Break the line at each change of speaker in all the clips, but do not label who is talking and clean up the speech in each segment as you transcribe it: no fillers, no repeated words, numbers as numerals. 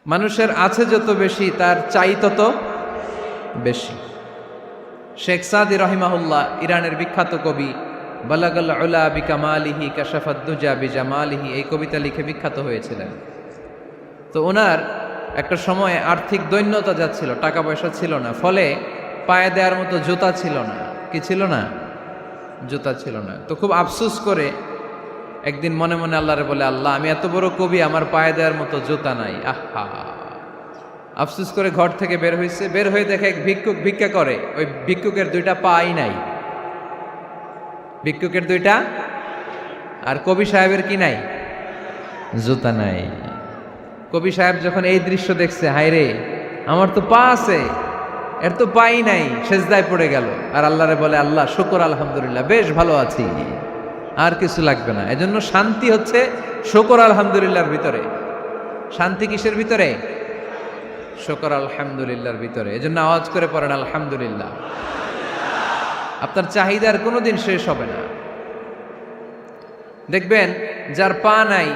মানুষের আছে যত বেশি তার চাই তত বেশি। শেখ সাদি রহিমাহুল্লাহ, ইরানের বিখ্যাত কবি, বালাগাল উলা বিকামালিহি কাশাফাদ দুজা বিজামালিহি, এই কবিতা লিখে বিখ্যাত হয়েছিলেন। তো ওনার একটা সময়ে আর্থিক দৈন্যতা যাচ্ছিল, টাকা পয়সা ছিল না, ফলে পায়ে দেওয়ার মতো জুতা ছিল না। কি ছিল না? জুতা ছিল না। তো খুব আফসোস করে একদিন মনে মনে আল্লাহরে বলে, আল্লাহ, আমি এত বড় কবি, আমার পায়ে দেওয়ার মতো জুতা নাই। আহা! আফসোস করে ঘর থেকে বের হয়েছে, বের হয়ে দেখে এক ভিক্ষুক ভিক্ষা করে। ওই ভিক্ষুকের দুইটা পাই নাই, ভিক্ষুকের দুইটা, আর কবি সাহেবের কি নাই? জুতা নাই। কবি সাহেব যখন এই দৃশ্য দেখছে, হায় রে, আমার তো পা আছে, এর তো পাই নাই, সেজদায় পড়ে গেল। আর আল্লাহরে বলে, আল্লাহ শুকর, আলহামদুলিল্লাহ, বেশ ভালো আছি, আর কিছু লাগবে না। এজন্য শান্তি হচ্ছে শুকর আলহামদুলিল্লাহর ভিতরে। শান্তি কিসের ভিতরে? শুকর আলহামদুলিল্লাহর ভিতরে। এজন্য আওয়াজ করে পড়েন আলহামদুলিল্লাহ। আপনার চাহিদার কোনোদিন শেষ হবে না। দেখবেন যার পা নাই,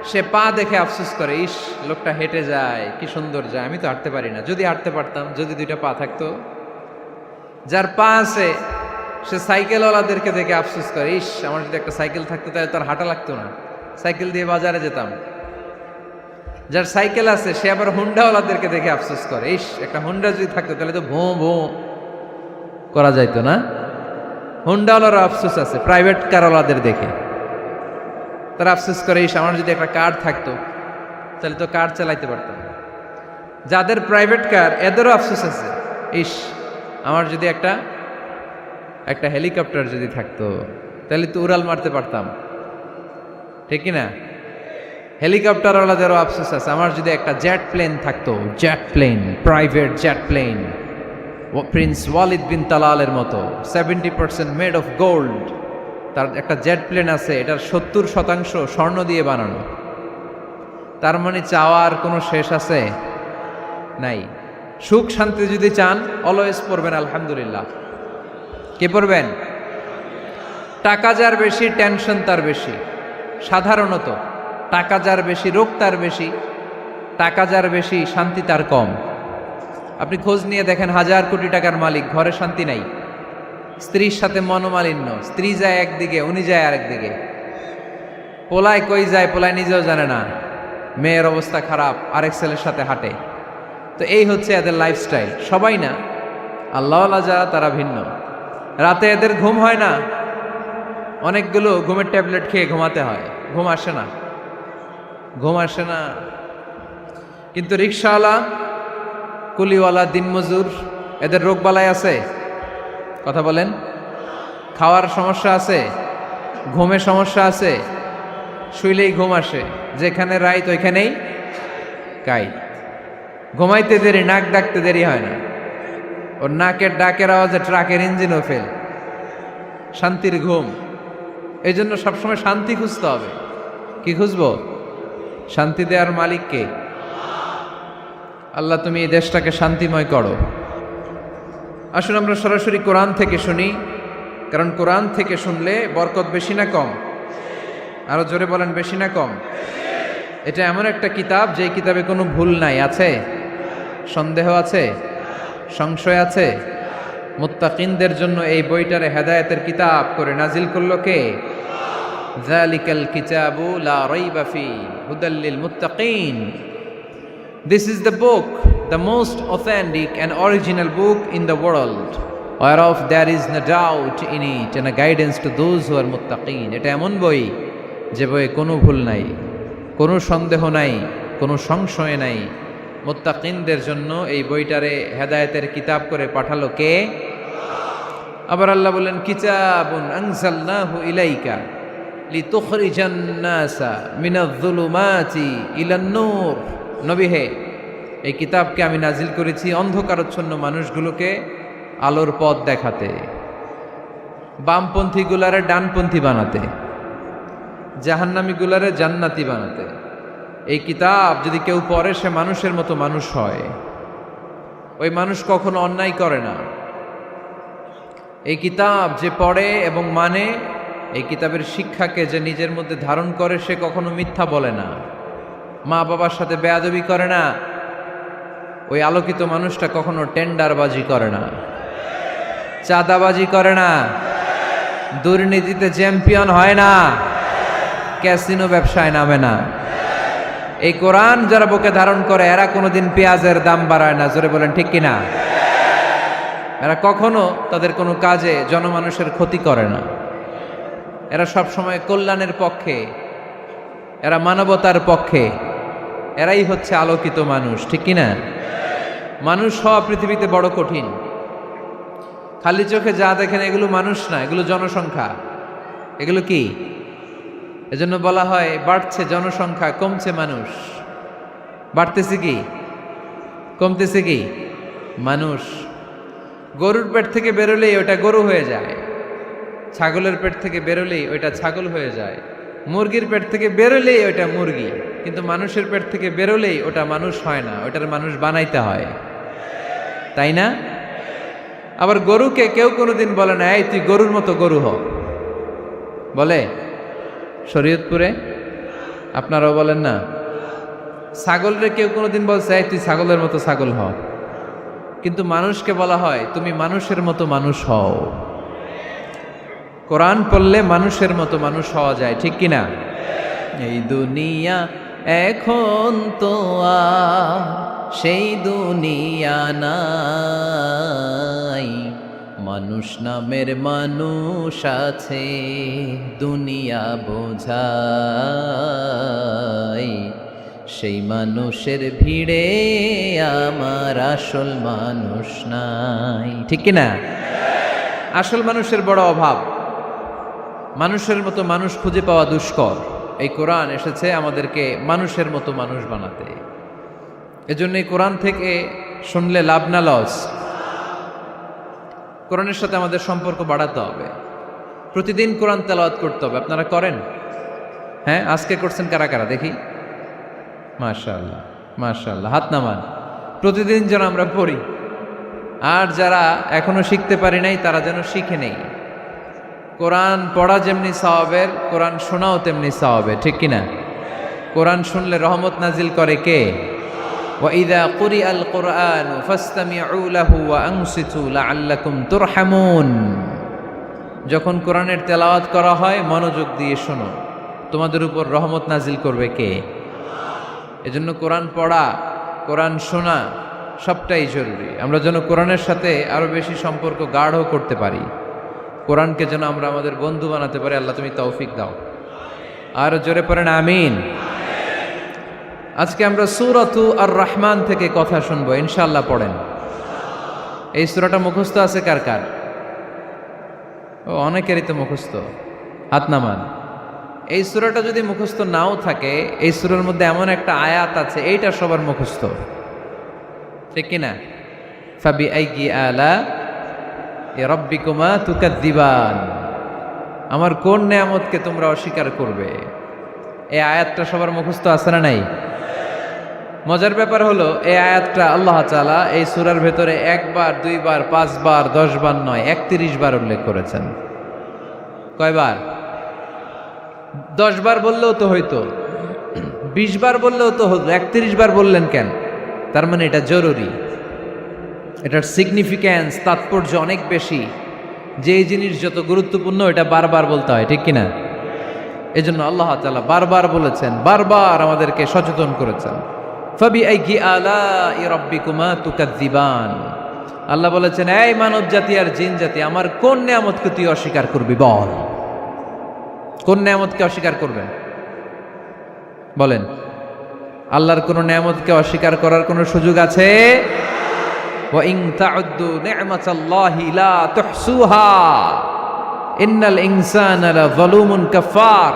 সে পা দেখে আফসোস করে, ইস, লোকটা হেঁটে যায়, কি সুন্দর যায়, আমি তো হাঁটতে পারি না, যদি হাঁটতে পারতাম, যদি দুইটা পা থাকতো। যার পা আছে, সে সাইকেলওয়ালাদেরকে দেখে আফসোস করে, ইস, আমার যদি একটা সাইকেল থাকতো তাহলে তার হাঁটা লাগতো না, সাইকেল দিয়ে বাজারে যেতাম। যার সাইকেল আছে, সে আবার হুন্ডাওয়ালাদেরকে দেখে আফসোস করে, ইস, একটা হুন্ডা যদি থাকতো তাহলে তো ভোঁ ভোঁ করা যাইতো না। হুন্ডাওয়ালারও আফসোস আছে প্রাইভেট কারওয়ালাদের দেখে, তারা আফসোস করে, ইস, আমার যদি একটা কার থাকতো তাহলে তো কার চালাইতে পারতাম। যাদের প্রাইভেট কার, এদেরও আফসোস আছে, ইস, আমার যদি একটা হেলিকপ্টার যদি থাকতো তাহলে তো উড়াল মারতে পারতাম, ঠিক কিনা? হেলিকপ্টারওয়ালাদেরও আফসোস আছে, আমার যদি একটা জেট প্লেন থাকতো, jet plane, private jet plane, prince Walid bin তালালের মতো 70% মেড অফ গোল্ড, তার একটা জেট প্লেন আছে, এটার 70% স্বর্ণ দিয়ে বানানো। তার মানে চাওয়ার কোনো শেষ আছে? নাই। সুখ শান্তি যদি চান, অলওয়েজ পড়বেন আলহামদুলিল্লাহ। কে পড়বেন? টাকা যার বেশি, টেনশন তার বেশি। সাধারণত টাকা যার বেশি, রোগ তার বেশি। টাকা যার বেশি, শান্তি তার কম। আপনি খোঁজ নিয়ে দেখেন, 1000 কোটি টাকার মালিক, ঘরে শান্তি নাই, স্ত্রীর সাথে মনোমালিন্য, স্ত্রী যায় একদিকে, উনি যায় আরেকদিকে, পোলায় কই যায় পোলায় নিজেও জানে না, মেয়ের অবস্থা খারাপ, আরেক ছেলের সাথে হাঁটে। তো এই হচ্ছে এদের লাইফস্টাইল। সবাই না, আল্লাহওয়ালা যারা তারা ভিন্ন। রাতে এদের ঘুম হয় না, অনেকগুলো ঘুমের ট্যাবলেট খেয়ে ঘুমাতে হয়, ঘুম আসে না, ঘুম আসে না। কিন্তু রিক্সাওয়ালা, কুলিওয়ালা, দিনমজুর, এদের রোগবালাই আছে? কথা বলেন। খাওয়ার সমস্যা আছে, ঘুমের সমস্যা আছে, শুইলেই ঘুম আসে, যেখানে রাইত ওইখানেই কাইত। ঘুমাইতে দেরি, নাক ডাকতে দেরি হয় না, ওর নাকের ডাকের আওয়াজে ট্রাকের ইঞ্জিনও ফেল। শান্তির ঘুম। এই জন্য সবসময় শান্তি খুঁজতে হবে। কি খুঁজবো? শান্তি দেওয়ার মালিককে। আল্লাহ, তুমি এই দেশটাকে শান্তিময় করো। আসুন আমরা সরাসরি কোরআন থেকে শুনি, কারণ কোরআন থেকে শুনলে বরকত বেশি না কম? আরো জোরে বলেন, বেশি না কম? এটা এমন একটা কিতাব, যে কিতাবে কোনো ভুল নাই। আছে? সন্দেহ আছে? সংশয় আছে? মুত্তাকিনদের জন্য এই বইটারে হেদায়েতের কিতাব করে নাজিল করলো কে? যালিকাল কিতাবু লা রাইবা ফি হুদাল লিল মুত্তাকিন। This is the book, the most authentic and original book in the world, whereof there is no doubt in it, and a guidance to those who are muttaqin. এটা এমন বই, যে বইয়ে কোনো ভুল নাই, কোনো সন্দেহ নাই, কোনো সংশয় নাই। মুত্তাকিনদের জন্য এই বইটারে হেদায়েতের কিতাব করে পাঠালো কে? আবার আল্লাহ বলেন, কিতাবুন আনজালনাহু ইলাইকা লিতুখরিজান নাসা মিনাজ-যুলুমাতি ইলান-নূর। নবী হে, এই কিতাবকে আমি নাজিল করেছি অন্ধকারচ্ছন্ন মানুষগুলোকে আলোর পথ দেখাতে, বামপন্থী গুলারে ডানপন্থী বানাতে, জাহান্নামী গুলারে জান্নাতি বানাতে। এই কিতাব যদি কেউ পড়ে, সে মানুষের মতো মানুষ হয়। ওই মানুষ কখনো অন্যায় করে না। এই কিতাব যে পড়ে এবং মানে, এই কিতাবের শিক্ষাকে যে নিজের মধ্যে ধারণ করে, সে কখনো মিথ্যা বলে না। মা বাবার সাথে বেয়াদবি করে না, ওই আলোকিত মানুষটা কখনো টেন্ডারবাজি করে না, চাঁদাবাজি করে না, দুর্নীতিতে চ্যাম্পিয়ন হয় না, ক্যাসিনো ব্যবসায় নামে না। এই কোরআন যারা বুকে ধারণ করে এরা কোনোদিন পেঁয়াজের দাম বাড়ায় না। জোরে বলেন ঠিক কিনা? এরা কখনো তাদের কোনো কাজে জনমানুষের ক্ষতি করে না। এরা সব সময় কল্যাণের পক্ষে, এরা মানবতার পক্ষে। এরাই হচ্ছে আলোকিত মানুষ, ঠিক কিনা? মানুষ হওয়া পৃথিবীতে বড় কঠিন। খালি চোখে যা দেখেন এগুলো মানুষ না, এগুলো জনসংখ্যা। এগুলো কি? এজন্য বলা হয় বাড়ছে জনসংখ্যা, কমছে মানুষ। বাড়তেছে কি, কমতেছে কি? মানুষ। গরুর পেট থেকে বেরোলেই ওটা গরু হয়ে যায়, ছাগলের পেট থেকে বেরোলেই ওইটা ছাগল হয়ে যায়, মুরগির পেট থেকে বেরোলেই ওইটা মুরগি। কিন্তু মানুষের পেট থেকে বেরোলেই ওটা মানুষ হয় না, ওটার মানুষ বানাইতে হয়, তাই না? আবার গরুকে কেউ কোনোদিন বলে না এই তুই গরুর মতো গরু হ, বলে? শরীয়তপুরে আপনারাও বলেন না? ছাগলরে কেউ কোনোদিন বলছে এই তুই ছাগলের মতো ছাগল হ, কিন্তু মানুষকে বলা হয় তুমি মানুষের মতো মানুষ হও। কোরআন পড়লে মানুষের মতো মানুষ হওয়া যায়, ঠিক কিনা? এই দুনিয়া এখন তো আর সেই দুনিয়া নাই, মানুষ নামের মানুষ আছে দুনিয়া বোঝাই, সেই মানুষের ভিড়ে আমার আসল মানুষ নাই, ঠিক কিনা? আসল মানুষের বড় অভাব, মানুষের মতো মানুষ খুঁজে পাওয়া দুষ্কর। এই কোরআন এসেছে আমাদেরকে মানুষের মতো মানুষ বানাতে। এজন্য এই কোরআন থেকে শুনলে লাভ না লস? কোরআনের সাথে আমাদের সম্পর্ক বাড়াতে হবে, প্রতিদিন কোরআন তেলাওয়াত করতে হবে। আপনারা করেন? হ্যাঁ, আজকে করছেন কারা কারা দেখি? মাশাআল্লাহ, মাশাআল্লাহ, হাত নামান। প্রতিদিন যেন আমরা পড়ি, আর যারা এখনো শিখতে পারি নাই তারা যেন শিখে নেই। কোরআন পড়া যেমনি সওয়াবের, কোরআন শোনাও তেমনি সওয়াবের, ঠিক কিনা? কোরআন শুনলে রহমত নাজিল করে কে? وَإِذَا قُرِئَ الْقُرْآنُ فَاسْتَمِعُوا لَهُ وَأَنصِتُوا لَعَلَّكُمْ تُرْحَمُونَ। যখন কোরআনের তেলাওয়াত করা হয় মনোযোগ দিয়ে শোনো, তোমাদের উপর রহমত নাজিল করবে কে? এজন্য কোরআন পড়া, কোরআন শোনা সবটাই জরুরি। আমরা যেন কোরআনের সাথে আরো বেশি সম্পর্ক গাঢ় করতে পারি, কোরআনকে যেন আমরা আমাদের বন্ধু বানাতে পারি। আল্লাহ তুমি তৌফিক দাও। আর জোরে পড়েন আমিন। আজকে আমরা সূরাতু আর রহমান থেকে কথা শুনবো ইনশাআল্লাহ। পড়েন। এই সূরাটা মুখস্থ আছে কার কার? ও, অনেকেরই তো মুখস্থ, হাত নামান। এই সূরাটা যদি মুখস্থ নাও থাকে, এই সূরার মধ্যে এমন একটা আয়াত আছে এইটা সবার মুখস্থ, ঠিক কিনা? ফাবিআইয়ি আলা রাব্বিকুমা তুকাদ্দিবান, আমার কোন নেয়ামতকে তোমরা অস্বীকার করবে? এই আয়াতটা সবার মুখস্থ আছে না নাই? মজার ব্যাপার হলো এই আয়াতটা আল্লাহ তাআলা এই সূরার ভেতরে একবার, দুইবার, 5 বার, 10 বার নয়, 31 বার উল্লেখ করেছেন। কয়বার? 10 বার বললেও তো হইতো, 20 বার বললেও তো হতো, 31 বার বললেন কেন? তার মানে এটা জরুরি, এটার সিগনিফিক্যান্স, তাৎপর্য অনেক বেশি। যে জিনিস যত গুরুত্বপূর্ণ এটা বারবার বলতে হয়, ঠিক কিনা? এজন্য আল্লাহ তাআলা বারবার বলেছেন, বারবার আমাদেরকে সচেতন করেছেন। ফাবিআইয়ি আলাই রাব্বিকুমা তুকাদ্দিবান, আল্লাহ বলেছেন এই মানব জাতি আর জিন জাতি, আমার কোন নেয়ামতকে তুই অস্বীকার করবি বল? কোন নেয়ামতকে অস্বীকার করবেন বলেন? আল্লাহর কোন নেয়ামতকে অস্বীকার করার কোন সুযোগ আছে? ওয়া ইন তাউদ্দু নি'মাতাল্লাহি লা তুহসুহা ইন্নাল ইনসানা লাযালুমুন কাফার।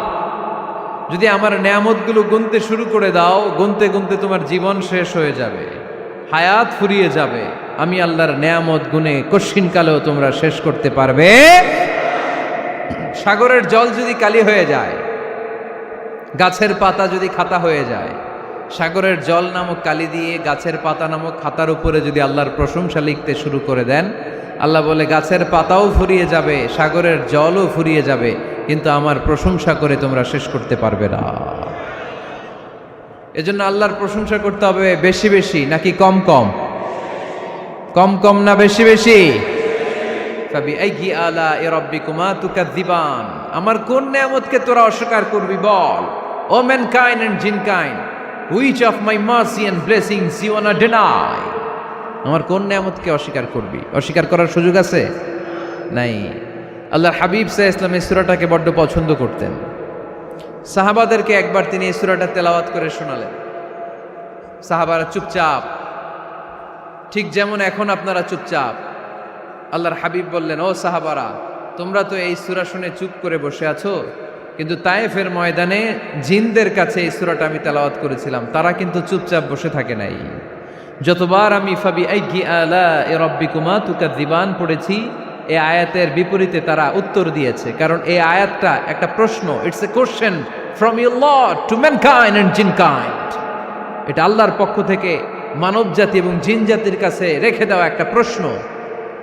যদি আমার নেয়ামতগুলো গুনতে শুরু করে দাও, গুনতে গুনতে তোমার জীবন শেষ হয়ে যাবে, হায়াত ফুরিয়ে যাবে। আমি আল্লাহর নেয়ামত গুনে কশিনকালেও তোমরা শেষ করতে পারবে। সাগরের জল যদি কালি হয়ে যায়, গাছের পাতা যদি খাতা হয়ে যায়, সাগরের জল নামক কালি দিয়ে গাছের পাতা নামক খাতার উপরে যদি আল্লাহর প্রশংসা লিখতে শুরু করে দেন, আল্লাহ বলে গাছের পাতাও ফুরিয়ে যাবে, সাগরের জলও ফুরিয়ে যাবে, কিন্তু আমার প্রশংসা করে তোমরা শেষ করতে পারবে না। এজন্য আল্লাহর প্রশংসা করতে হবে বেশি বেশি নাকি কম কম? কম কম না বেশি বেশি? ফাবিআইয়ি আলাኢ রাব্বিকুমা তুকাযযিবান, আমার কোন নিয়ামতকে তোরা অস্বীকার করবি বল। O mankind and jinnkind, which of my mercy and blessings you want to deny? আমার কোন নিয়ামতকে অস্বীকার করবি? অস্বীকার করার সুযোগ আছে? নাই। আল্লাহর হাবিব সাল্লাল্লাহু আলাইহি ওয়াসাল্লাম এই সূরাটাকে বড্ড পছন্দ করতেন। সাহাবাদেরকে একবার তিনি এই সূরাটা তেলাওয়াত করে শোনালেন। সাহাবারা চুপচাপ, ঠিক যেমন এখন আপনারা চুপচাপ। আল্লাহর হাবিব বললেন, ও সাহাবারা, তোমরা তো এই সূরা শুনে চুপ করে বসে আছো, কিন্তু তায়েফের ময়দানে জিনদের কাছে এই সূরাটা আমি তেলাওয়াত করেছিলাম, তারা কিন্তু চুপচাপ বসে থাকে নাই। যতবার আমি ফাবিআইয়ি আলাኢ রাব্বিকুমা তুকাযযিবান পড়েছি, এই আয়াতের বিপরীতে তারা উত্তর দিয়েছে, কারণ এই আয়াতটা একটা প্রশ্ন। It's a question from your lord to mankind and jinnkind. এটা আল্লাহর পক্ষ থেকে মানব জাতি এবং জিন জাতির কাছে রেখে দেওয়া একটা প্রশ্ন।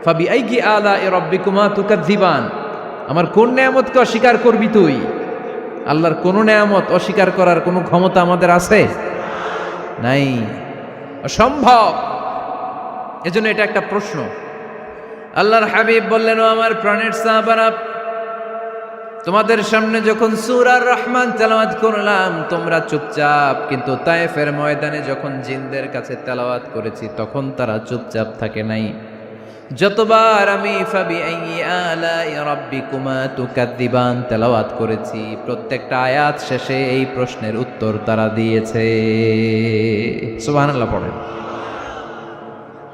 ফাবিআইয়ি আলাኢ রাব্বিকুমা তুকাযযিবান, আমার কোন নিয়ামতকে অস্বীকার করবি তুই? আল্লাহর কোন নিয়ামত অস্বীকার করার কোনো ক্ষমতা আমাদের আছে? নাই, অসম্ভব। এজন্য এটা একটা প্রশ্ন। আল্লাহর হাবিব বললেন, ও আমার প্রাণের সাহাবারা, তোমাদের সামনে যখন সূরা আর রহমান তেলাওয়াত করলাম তোমরা চুপচাপ, কিন্তু তায়েফের ময়দানে যখন জিনদের কাছে তেলাওয়াত করেছি তখন তারা চুপচাপ থাকে নাই। যতবার আমি ফাবিআইয়ি আলাኢ রাব্বিকুমা তুকাযযিবান তেলাওয়াত করেছি, প্রত্যেকটা আয়াত শেষে এই প্রশ্নের উত্তর তারা দিয়েছে। সুবহানাল্লাহ পড়েন।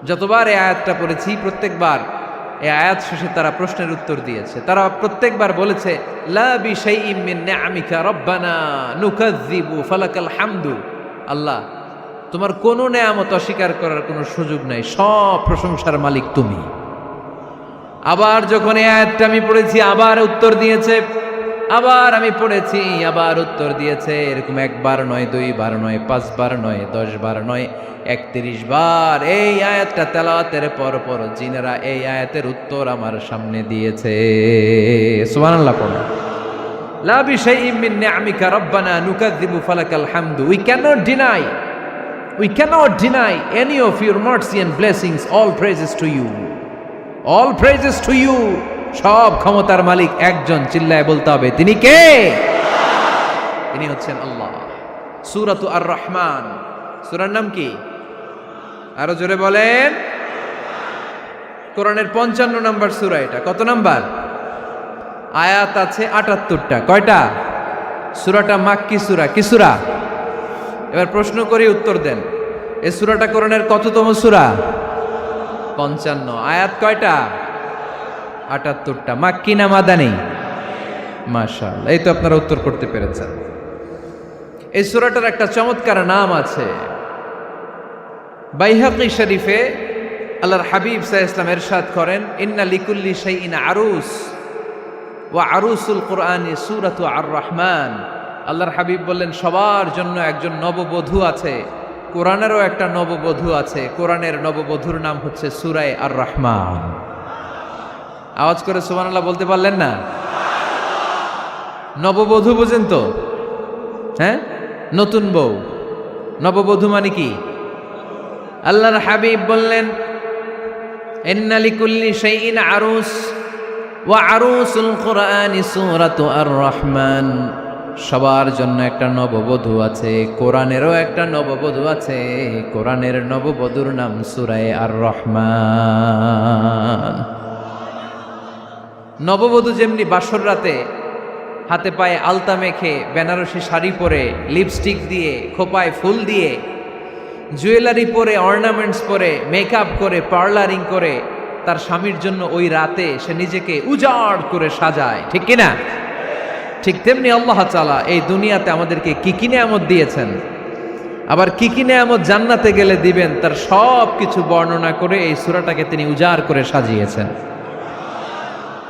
যতবার এই আয়াতটা পড়েছি প্রত্যেকবার এই আয়াত শেষে তারা প্রশ্নের উত্তর দিয়েছে। তারা প্রত্যেকবার বলেছে, লা বিশাইইম মিন নিআমিকা রাব্বানা নুকাযযিবু ফালাকাল হামদু। আল্লাহ, তোমার কোনো নেয়ামত অস্বীকার করার কোনো সুযোগ নাই, সব প্রশংসার মালিক তুমি। আবার যখন এই আয়াতটা আমি পড়েছি আবার উত্তর দিয়েছে, আবার আমি পড়েছি আবার উত্তর দিয়েছে। এরকম একবার নয়, দুইবার নয়, 5 বার নয়, 10 বার নয়, 31 বার এই আয়াতটা তেলাওয়াতের পর পর জিনেরা এই আয়াতের উত্তর আমার সামনে দিয়েছে। সুবহানাল্লাহ পড়ো। লা বিশাইইম মিন নিআমিকা রাব্বানা নুকাযযিবু ফালাকাল হামদু। We cannot deny any of your mercy and blessings. All praises to you. All praises to you. সব ক্ষমতার মালিক একজন, চিল্লায় বলতে হবে, তিনি কে? তিনি হচ্ছেন আল্লাহ। সূরাতু আর রহমান, সূরার নাম কি? আরো জোরে বলেন। কোরআনের 55 নম্বর সূরা এটা। কত নাম্বার? আয়াত আছে 78টা। কয়টা? সূরাটা মাক্কি সূরা। কি সূরা? এবার প্রশ্ন করি, উত্তর দেন। এই সূরাটা কোরআনের কততম সূরা? 55। আয়াত কয়টা? 78টা। মাক্কি না মাদানী? মাশাআল্লাহ, এই তো আপনারা উত্তর করতে পেরেছেন। এই সূরাটার একটা চমৎকার নাম আছে। বাইহাকী শরীফে আল্লাহর হাবিব সাল্লাল্লাহু আলাইহি ওয়াসাল্লাম ইরশাদ করেন, ইন্না লিকুল্লি শাইইন আরুস ওয়া আরুসুল কুরআনি সূরাতু আর রহমান। আল্লাহর হাবিব বললেন, সবার জন্য একজন নববধূ আছে, কোরআনেরও একটা নববধূ আছে। কোরআনের নববধূর নাম হচ্ছে সূরায়ে আর রহমান। আওয়াজ করে সুবহানাল্লাহ বলতে পারলেন না? নববধূ বুঝেন তো? হ্যাঁ, নতুন বউ। নববধূ মানে কি? আল্লাহর হাবিব বললেন, ইন্না লিকুল্লি শাইইন আরুস ওয়া আরুসুল কুরআনি সূরাতু আর রহমান। সবার জন্য একটা নববধূ আছে, কোরআনেরও একটা নববধূ আছে। কোরআনের নববধূর নাম সূরায়ে আর রহমান। নববধূ যেমনি বাসর রাতে হাতে পায়ে আলতা মেখে, বেনারসি শাড়ি পরে, লিপস্টিক দিয়ে, খোপায় ফুল দিয়ে, জুয়েলারি পরে, অর্নামেন্টস পরে, মেকআপ করে, পার্লারিং করে তার স্বামীর জন্য ওই রাতে সে নিজেকে উজাড় করে সাজায়, ঠিক কিনা? ঠিক তেমনি আল্লাহ তাআলা এই দুনিয়াতে আমাদেরকে কি কি নিয়ামত দিয়েছেন, আবার কি কি নিয়ামত জান্নাতে গেলে দিবেন, তার সব কিছু বর্ণনা করে এই সূরাটাকে তিনি উজাড় করে সাজিয়েছেন।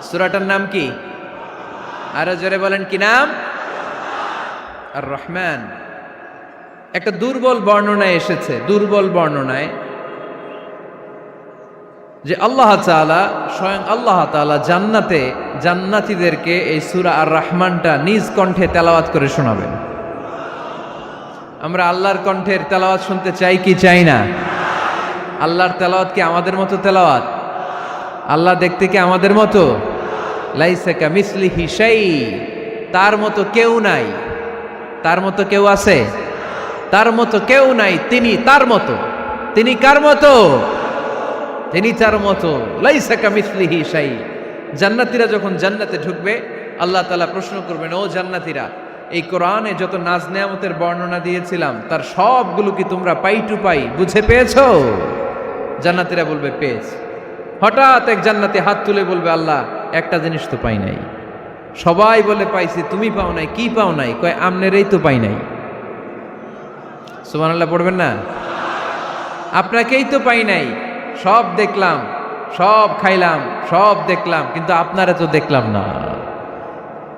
সূরাটার নাম কি? আরো জোরে বলেন, কি নাম? আর রহমান। একটা দুর্বল বর্ণনায় এসেছে, দুর্বল বর্ণনায়, যে আল্লাহ তাআলা, স্বয়ং আল্লাহ তাআলা জান্নাতে জান্নাতীদেরকে এই সূরা আর রহমানটা নিজ কণ্ঠে তেলাওয়াত করে শোনাবেন। আমরা আল্লাহর কণ্ঠের তেলাওয়াত শুনতে চাই কি চাই না? আল্লাহর তেলাওয়াত কি আমাদের মতো তেলাওয়াত? আল্লাহ দেখতে কি আমাদের মতো? লাইসা কামিসলিহি শাই, তার মতো কেউ নাই। তার মতো কেউ আছে? তার মতো কেউ নাই। তিনি তার মতো। তিনি কার মতো? তিনি তার মতো। লাইসা কামিসলিহি শাই। জান্নাতীরা যখন জান্নাতে ঢুকবে, আল্লাহ তাআলা প্রশ্ন করবেন, ও জান্নাতীরা, এই কোরআনে যত নাজ নেয়ামতের বর্ণনা দিয়েছিলাম তার সবগুলো কি তোমরা পাই টু পাই বুঝে পেয়েছো? জান্নাতীরা বলবে পেয়েছি। হঠাৎ এক জান্নাতি হাত তুলে বলবে, আল্লাহ একটা জিনিস তো পাই নাই। সবাই বলে পাইছি, তুমি পাও নাই। কি পাও নাই? কয় আমনেরই তো পাই নাই। সুবহানাল্লাহ পড়বেন না? আপনাকেই তো পাই নাই। সব দেখলাম, সব খাইলাম, সব দেখলাম, কিন্তু আপনারা তো দেখলাম না।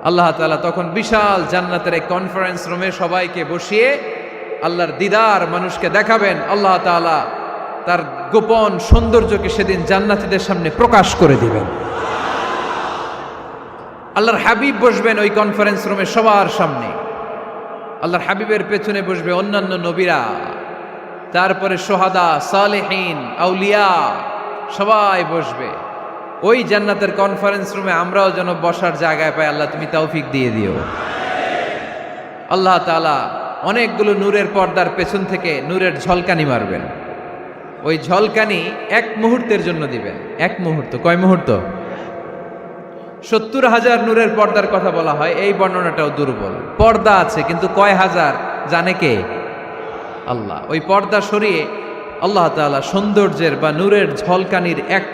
আল্লাহ তাআলা তখন বিশাল জান্নাতের এক কনফারেন্স রুমে সবাইকে বসিয়ে আল্লাহর দিদার মানুষকে দেখাবেন। আল্লাহ তাআলা তার গোপন সৌন্দর্যকে সেদিন জান্নাতীদের সামনে প্রকাশ করে দিবেন। আল্লাহর হাবিব বসবেন ওই কনফারেন্স রুমে সবার সামনে। আল্লাহর হাবিবের পেছনে বসবে অন্যান্য নবীরা, তারপরে সোহাদা, সালেহীন, আউলিয়া সবাই বসবে। ওই জান্নাতের কনফারেন্স রুমে আমরাও যেন বসার জায়গায় পাই। আল্লাহ তুমি তৌফিক দিয়ে দিও। আল্লাহ তাআলা অনেকগুলো নূরের পর্দার পেছন থেকে নূরের ঝলকানি মারবেন। ওই ঝলকানি এক মুহূর্তের জন্য দিবেন। এক মুহূর্ত। কয় মুহূর্ত? 70,000 নূরের পর্দার কথা বলা হয়। এই বর্ণনাটাও দুর্বল। পর্দা আছে কিন্তু কয় হাজার জানে কে? আল্লাহ। ওই পর্দা সরিয়ে আল্লাহ তাআলা সৌন্দর্যের বা নূরের ঝলকানির এক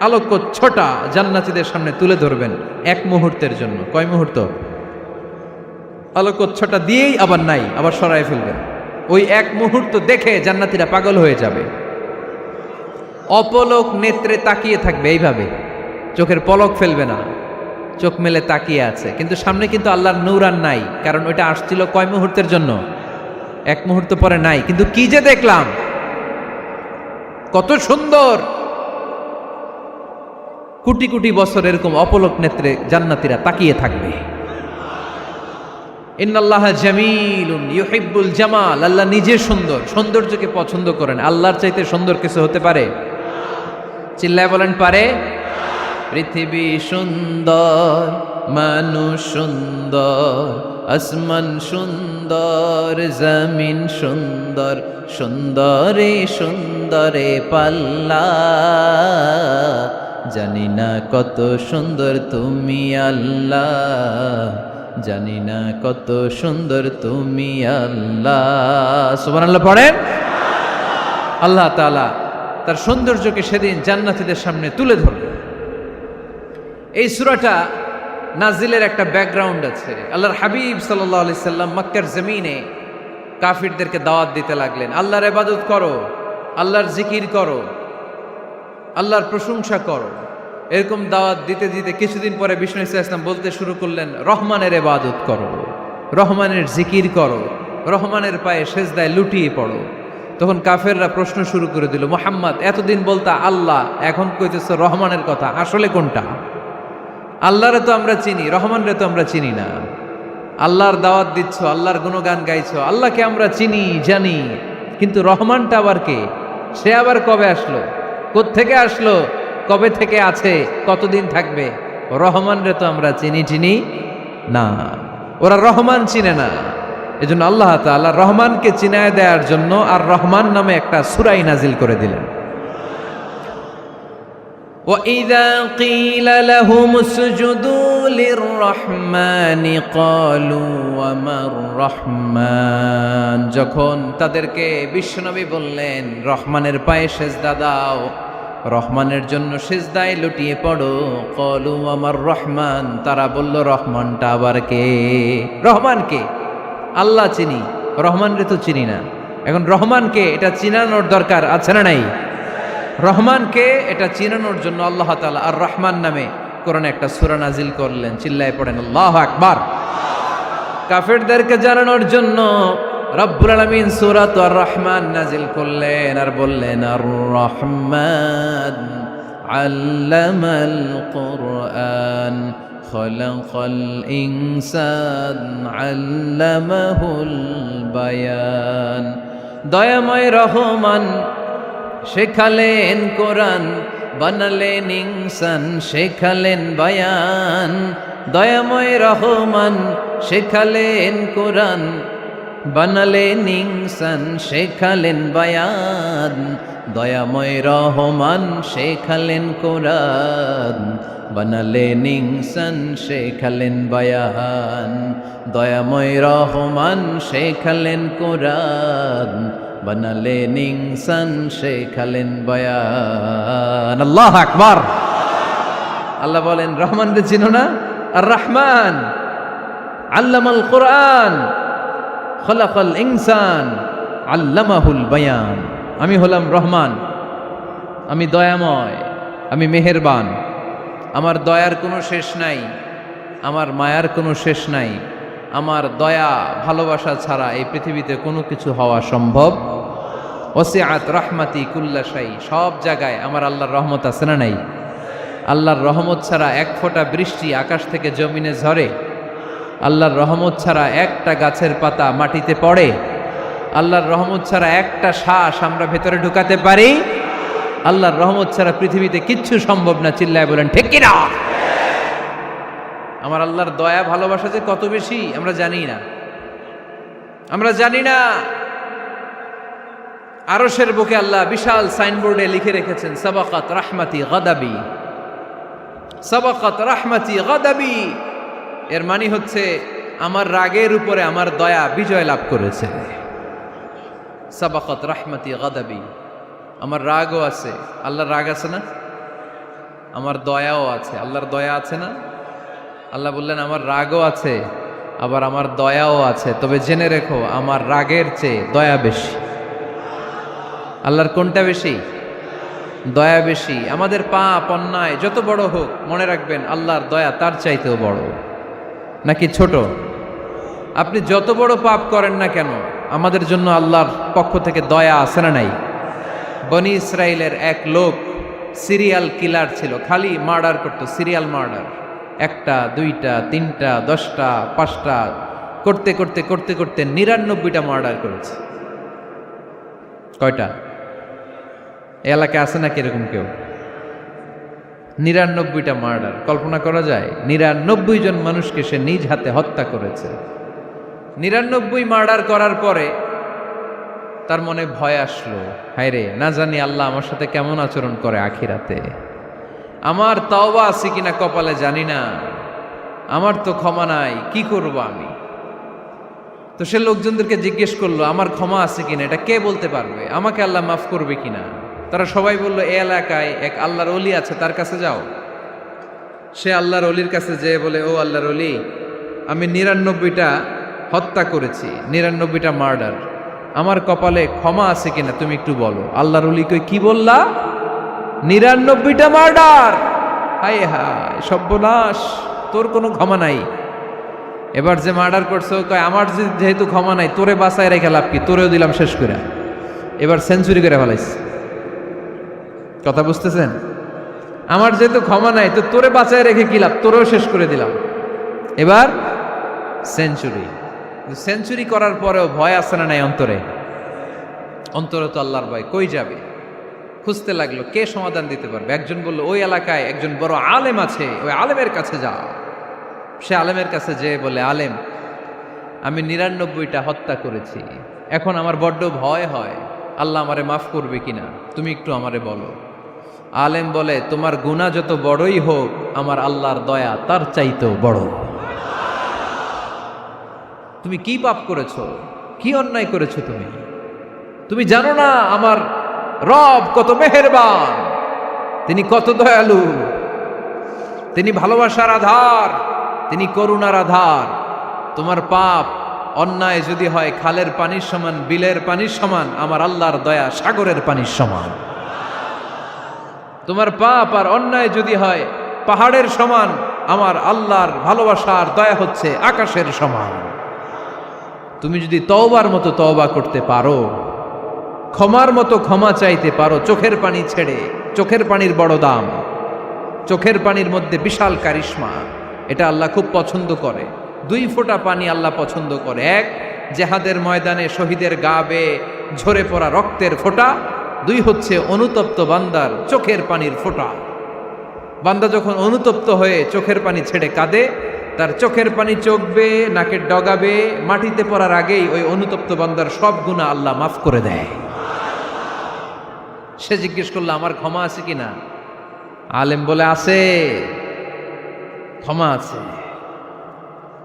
আলোকচ্ছটা জান্নাতীদের সামনে তুলে ধরবেন এক মুহূর্তের জন্য। কয় মুহূর্ত? আলোকচ্ছটা দিয়েই আবার নাই, আবার সরায় ফেলবেন। ওই এক মুহূর্ত দেখে জান্নাতীরা পাগল হয়ে যাবে, অপলক নেত্রে তাকিয়ে থাকবে। এইভাবে চোখের পলক ফেলবে না, চোখ মেলে তাকিয়ে আছে। কিন্তু সামনে কিন্তু আল্লাহর নূর আর নাই, কারণ ওইটা আসছিল কয় মুহূর্তের জন্য? এক মুহূর্ত পরে নাই। কিন্তু কি যে দেখলাম, কত সুন্দর! কোটি কোটি বছর এরকম অপলক নেত্রে জান্নাতীরা তাকিয়ে থাকবে। ইন্নাল্লাহা জামিলুন ইউহিব্বুল জামাল। আল্লাহ নিজে সুন্দর, সৌন্দর্যকে পছন্দ করেন। আল্লাহর চাইতে সুন্দর কিছু হতে পারে? চিল্লায় বলেন পারে? পৃথিবী সুন্দর, মানুষ সুন্দর, আসমান সুন্দর, জমিন সুন্দর, সুন্দরে সুন্দরে পাল্লা। জানি না কত সুন্দর তুমি আল্লাহ, জানি না কত সুন্দর তুমি আল্লাহ। সুবহানাল্লাহ পড়েন। আল্লাহ তাআলা তার সৌন্দর্যকে সেদিন জান্নাতীদের সামনে তুলে ধরবে। এই সূরাটা নাজিলের একটা ব্যাকগ্রাউন্ড আছে। আল্লাহর হাবিব সাল্লাল্লাহু আলাইহি সাল্লাম মক্কার জমিনে কাফিরদেরকে দাওয়াত দিতে লাগলেন, আল্লাহর ইবাদত করো, আল্লাহর জিকির করো, আল্লাহর প্রশংসা করো। এরকম দাওয়াত দিতে দিতে কিছুদিন পরে বিষ্ণু ইসলাম বলতে শুরু করলেন, রহমানের ইবাদত করো, রহমানের জিকির করো, রহমানের পায়ে সেজদায় লুটিয়ে পড়ো। তখন কাফেররা প্রশ্ন শুরু করে দিল, মুহাম্মদ এতদিন বলতা আল্লাহ, এখন কইতেছো রহমানের কথা, আসলে কোনটা? আল্লাহরে তো আমরা চিনি, রহমানরে তো আমরা চিনি না। আল্লাহর দাওয়াত দিচ্ছ, আল্লাহর গুণগান গাইছো, আল্লাহকে আমরা চিনি জানি, কিন্তু রহমানটা আবার কে? সে আবার কবে আসলো, কোত্থেকে আসলো, কবে থেকে আছে, কতদিন থাকবে? রহমানরে তো আমরা চিনি না। ওরা রহমান চিনে না। এজন্য আল্লাহ তাআলা রহমানকে চিনায় দেওয়ার জন্য আর রহমান নামে একটা সূরা নাজিল করে দিলেন। وَإِذَا قِيلَ لَهُمُ اسْجُدُوا لِلرَّحْمَنِ قَالُوا وَمَا الرَّحْمَنُ। যখন তাদেরকে বিশ্বনবী বললেন রহমানের পায়ে সেজদা দাও, রহমানের জন্য সেজদায় লুটিয়ে পড়ো, ক্বালু আমার রহমান, তারা বলল রহমানটা আবার কে? রহমান কে? আল্লাহ চিনি, রহমানরে তো চিনি না। এখন রহমানকে এটা চিনানোর দরকার আছে না নাই? রহমানকে এটা চিনানোর জন্য আল্লাহ তাআলা আর রহমান নামে কোরআনে একটা সূরা নাজিল করলেন। চিল্লায় পড়েন আল্লাহু আকবার। কাফেরদেরকে জানানোর জন্য রব্বুল আলামিন সূরাত আর রহমান নাজিল করলেন আর বললেন, আর রহমান আল্লামাল কুরআন খলাকাল ইনসান আল্লামাহুল বায়ান। দয়াময় রহমান শেখালেন কোরআন, বানালেন ইনসান শেখালেন বায়ান। দয়াময় রহমান শেখালেন কোরআন, বানালেন ইনসান শেখালেন বায়ান। দয়াময় রহমান শেখালেন কোরআন, বানালেন ইনসান শেখালেন বায়ান। দয়াময় রহমান শেখালেন কোরআন, বানালেন ইনসান শেখালেন বায়ান। আল্লাহু আকবার। আল্লাহ বলেন রহমান রে চিনো না? আর রহমান আল্লামাল কোরআন খলাকাল ইনসান আল্লামাহুল বায়ান। আমি হলাম রহমান, আমি দয়াময়, আমি মেহেরবান। আমার দয়ার কোনো শেষ নাই, আমার মায়ার কোনো শেষ নাই। আমার দয়া ভালোবাসা ছাড়া এই পৃথিবীতে কোনো কিছু হওয়া সম্ভব। ওসিআত রাহমাতি কুল্লা শাই। সব জায়গায় আমার আল্লাহর রহমত আছে না নাই? আল্লাহর রহমত ছাড়া এক ফোঁটা বৃষ্টি আকাশ থেকে জমিনে ঝরে? আল্লাহর রহমত ছাড়া একটা গাছের পাতা মাটিতে পড়ে? আল্লাহর রহমত ছাড়া একটা শ্বাস আমরা ভেতরে ঢুকাতে পারি? আল্লাহর রহমত ছাড়া পৃথিবীতে কিচ্ছু সম্ভব না। চিল্লায় বলেন ঠিক কি না? আমার আল্লাহর দয়া ভালোবাসা যে কত বেশি আমরা জানি না, আমরা জানি না। আরশের বুকে আল্লাহ বিশাল সাইনবোর্ডে লিখে রেখেছেন সাবাকাত রাহমাতি গাদাবি, সাবাকাত রাহমাতি গাদাবি। এর মানে হচ্ছে আমার রাগের উপরে আমার দয়া বিজয় লাভ করেছে। সাবাকাত রাহমাতি গাদাবি। আমার রাগও আছে, আল্লাহর রাগ আছে না? আমার দয়াও আছে, আল্লাহর দয়া আছে না? আল্লাহ বললেন আমার রাগও আছে, আবার আমার দয়াও আছে। তবে জেনে রেখো আমার রাগের চেয়ে দয়া বেশি। আল্লাহর কোনটা বেশি? দয়া বেশি। আমাদের পাপ অন্যায় যত বড় হোক, মনে রাখবেন আল্লাহর দয়া তার চাইতেও বড়। নাকি ছোট? আপনি যত বড় পাপ করেন না কেন, আমাদের জন্য আল্লাহর পক্ষ থেকে দয়া আছে না নাই? বনি ইসরাইলের এক লোক সিরিয়াল কিলার ছিল, খালি মার্ডার করতো, সিরিয়াল মার্ডার। একটা, দুইটা, তিনটা, 10টা, 5টা করতে করতে করতে করতে 99টা মার্ডার করেছে। কয়টা? এলাকায় আছে নাকি এরকম কেউ? 99টা মার্ডার। কল্পনা করা যায়? 99 জন মানুষকে সে নিজ হাতে হত্যা করেছে। 99 মার্ডার করার পরে তার মনে ভয় আসলো, হায়রে না জানি আল্লাহ আমার সাথে কেমন আচরণ করে আখিরাতে। আমার তওবা আছে কিনা কপালে জানি না, আমার তো ক্ষমা নাই, কি করব আমি? তো সে লোকজনদেরকে জিজ্ঞেস করলো আমার ক্ষমা আছে কিনা, এটা কে বলতে পারবে? আমাকে আল্লাহ মাফ করবে কিনা? তারা সবাই বলল এই এলাকায় এক আল্লাহর ওলি আছে, তার কাছে যাও। সে আল্লাহর ওলির কাছে যেয়ে বলে, ও আল্লাহর ওলি, আমি 99টা হত্যা করেছি, 99টা মার্ডার, আমার কপালে ক্ষমা আছে কিনা তুমি একটু বলো। আল্লাহর ওলি কই, কি বললা? 99টা মার্ডার? হায় হায় সর্বনাশ, তোর কোনো ক্ষমা নাই। এবার যে মার্ডার করছে কয় আমার যেহেতু ক্ষমা নাই, তোরে বাঁচায় রেখে লাভ কি, তোরেও দিলাম শেষ করে। এবার সেঞ্চুরি করে ফেলাইছে। কথা বুঝতেছেন? আমার যেহেতু ক্ষমা নাই, তো তোরে বাঁচায় রেখে কি লাভ, তোরেও শেষ করে দিলাম। এবার সেঞ্চুরি। সেঞ্চুরি করার পরেও ভয় আছে না নাই অন্তরে? অন্তরে তো আল্লাহর ভয়। কই যাবে? খুঁজতে লাগলো কে সমাধান দিতে পারবে। একজন বলল ওই এলাকায় একজন বড় আলেম আছে, ওই আলেমের কাছে যা। সে আলেমের কাছে যেয়ে বলে, আলেম, আমি 99টা হত্যা করেছি, এখন আমার বড্ড ভয় হয়, আল্লাহ আমারে মাফ করবে কিনা, তুমি একটু আমারে বলো। আলেম বলে, তোমার গুনাহ যত বড়ই হোক, আমার আল্লাহর দয়া তার চাইতেও বড়। তুমি কি পাপ করেছো, কি অন্যায় করেছো তুমি? তুমি জানো না আমার রব কত মেহেরবান, তিনি কত দয়ালু, তিনি ভালোবাসার আধার, তিনি করুণার আধার। তোমার পাপ অন্যায় যদি হয় খালের পানির সমান, বিলের পানির সমান, আমার আল্লাহর দয়া সাগরের পানির সমান। তোমার পাপ আর অন্যায় যদি হয় পাহাড়ের সমান, আমার আল্লাহর ভালোবাসার দয়া হচ্ছে আকাশের সমান। তুমি যদি তওবার মতো তওবা করতে পারো, ক্ষমার মতো ক্ষমা চাইতে পারো, চোখের পানি ছেড়ে, চোখের পানির বড় দাম, চোখের পানির মধ্যে বিশাল কারিশমা, এটা আল্লাহ খুব পছন্দ করে। 2 ফোঁটা পানি আল্লাহ পছন্দ করে। এক, জেহাদের ময়দানে শহীদের গা বেয়ে ঝরে পড়া রক্তের ফোঁটা। 2 হচ্ছে অনুতপ্ত বান্দার চোখের পানির ফোঁটা। বান্দা যখন অনুতপ্ত হয়ে চোখের পানি ছেড়ে কাঁদে, তার চোখের পানি চোখ বেয়ে নাকের ডগা বেয়ে মাটিতে পড়ার আগেই ওই অনুতপ্ত বান্দার সব গুনাহ আল্লাহ মাফ করে দেয়। সে জিজ্ঞেস করলো আমার ক্ষমা আছে কিনা? আলেম বলে আছে, ক্ষমা আছে।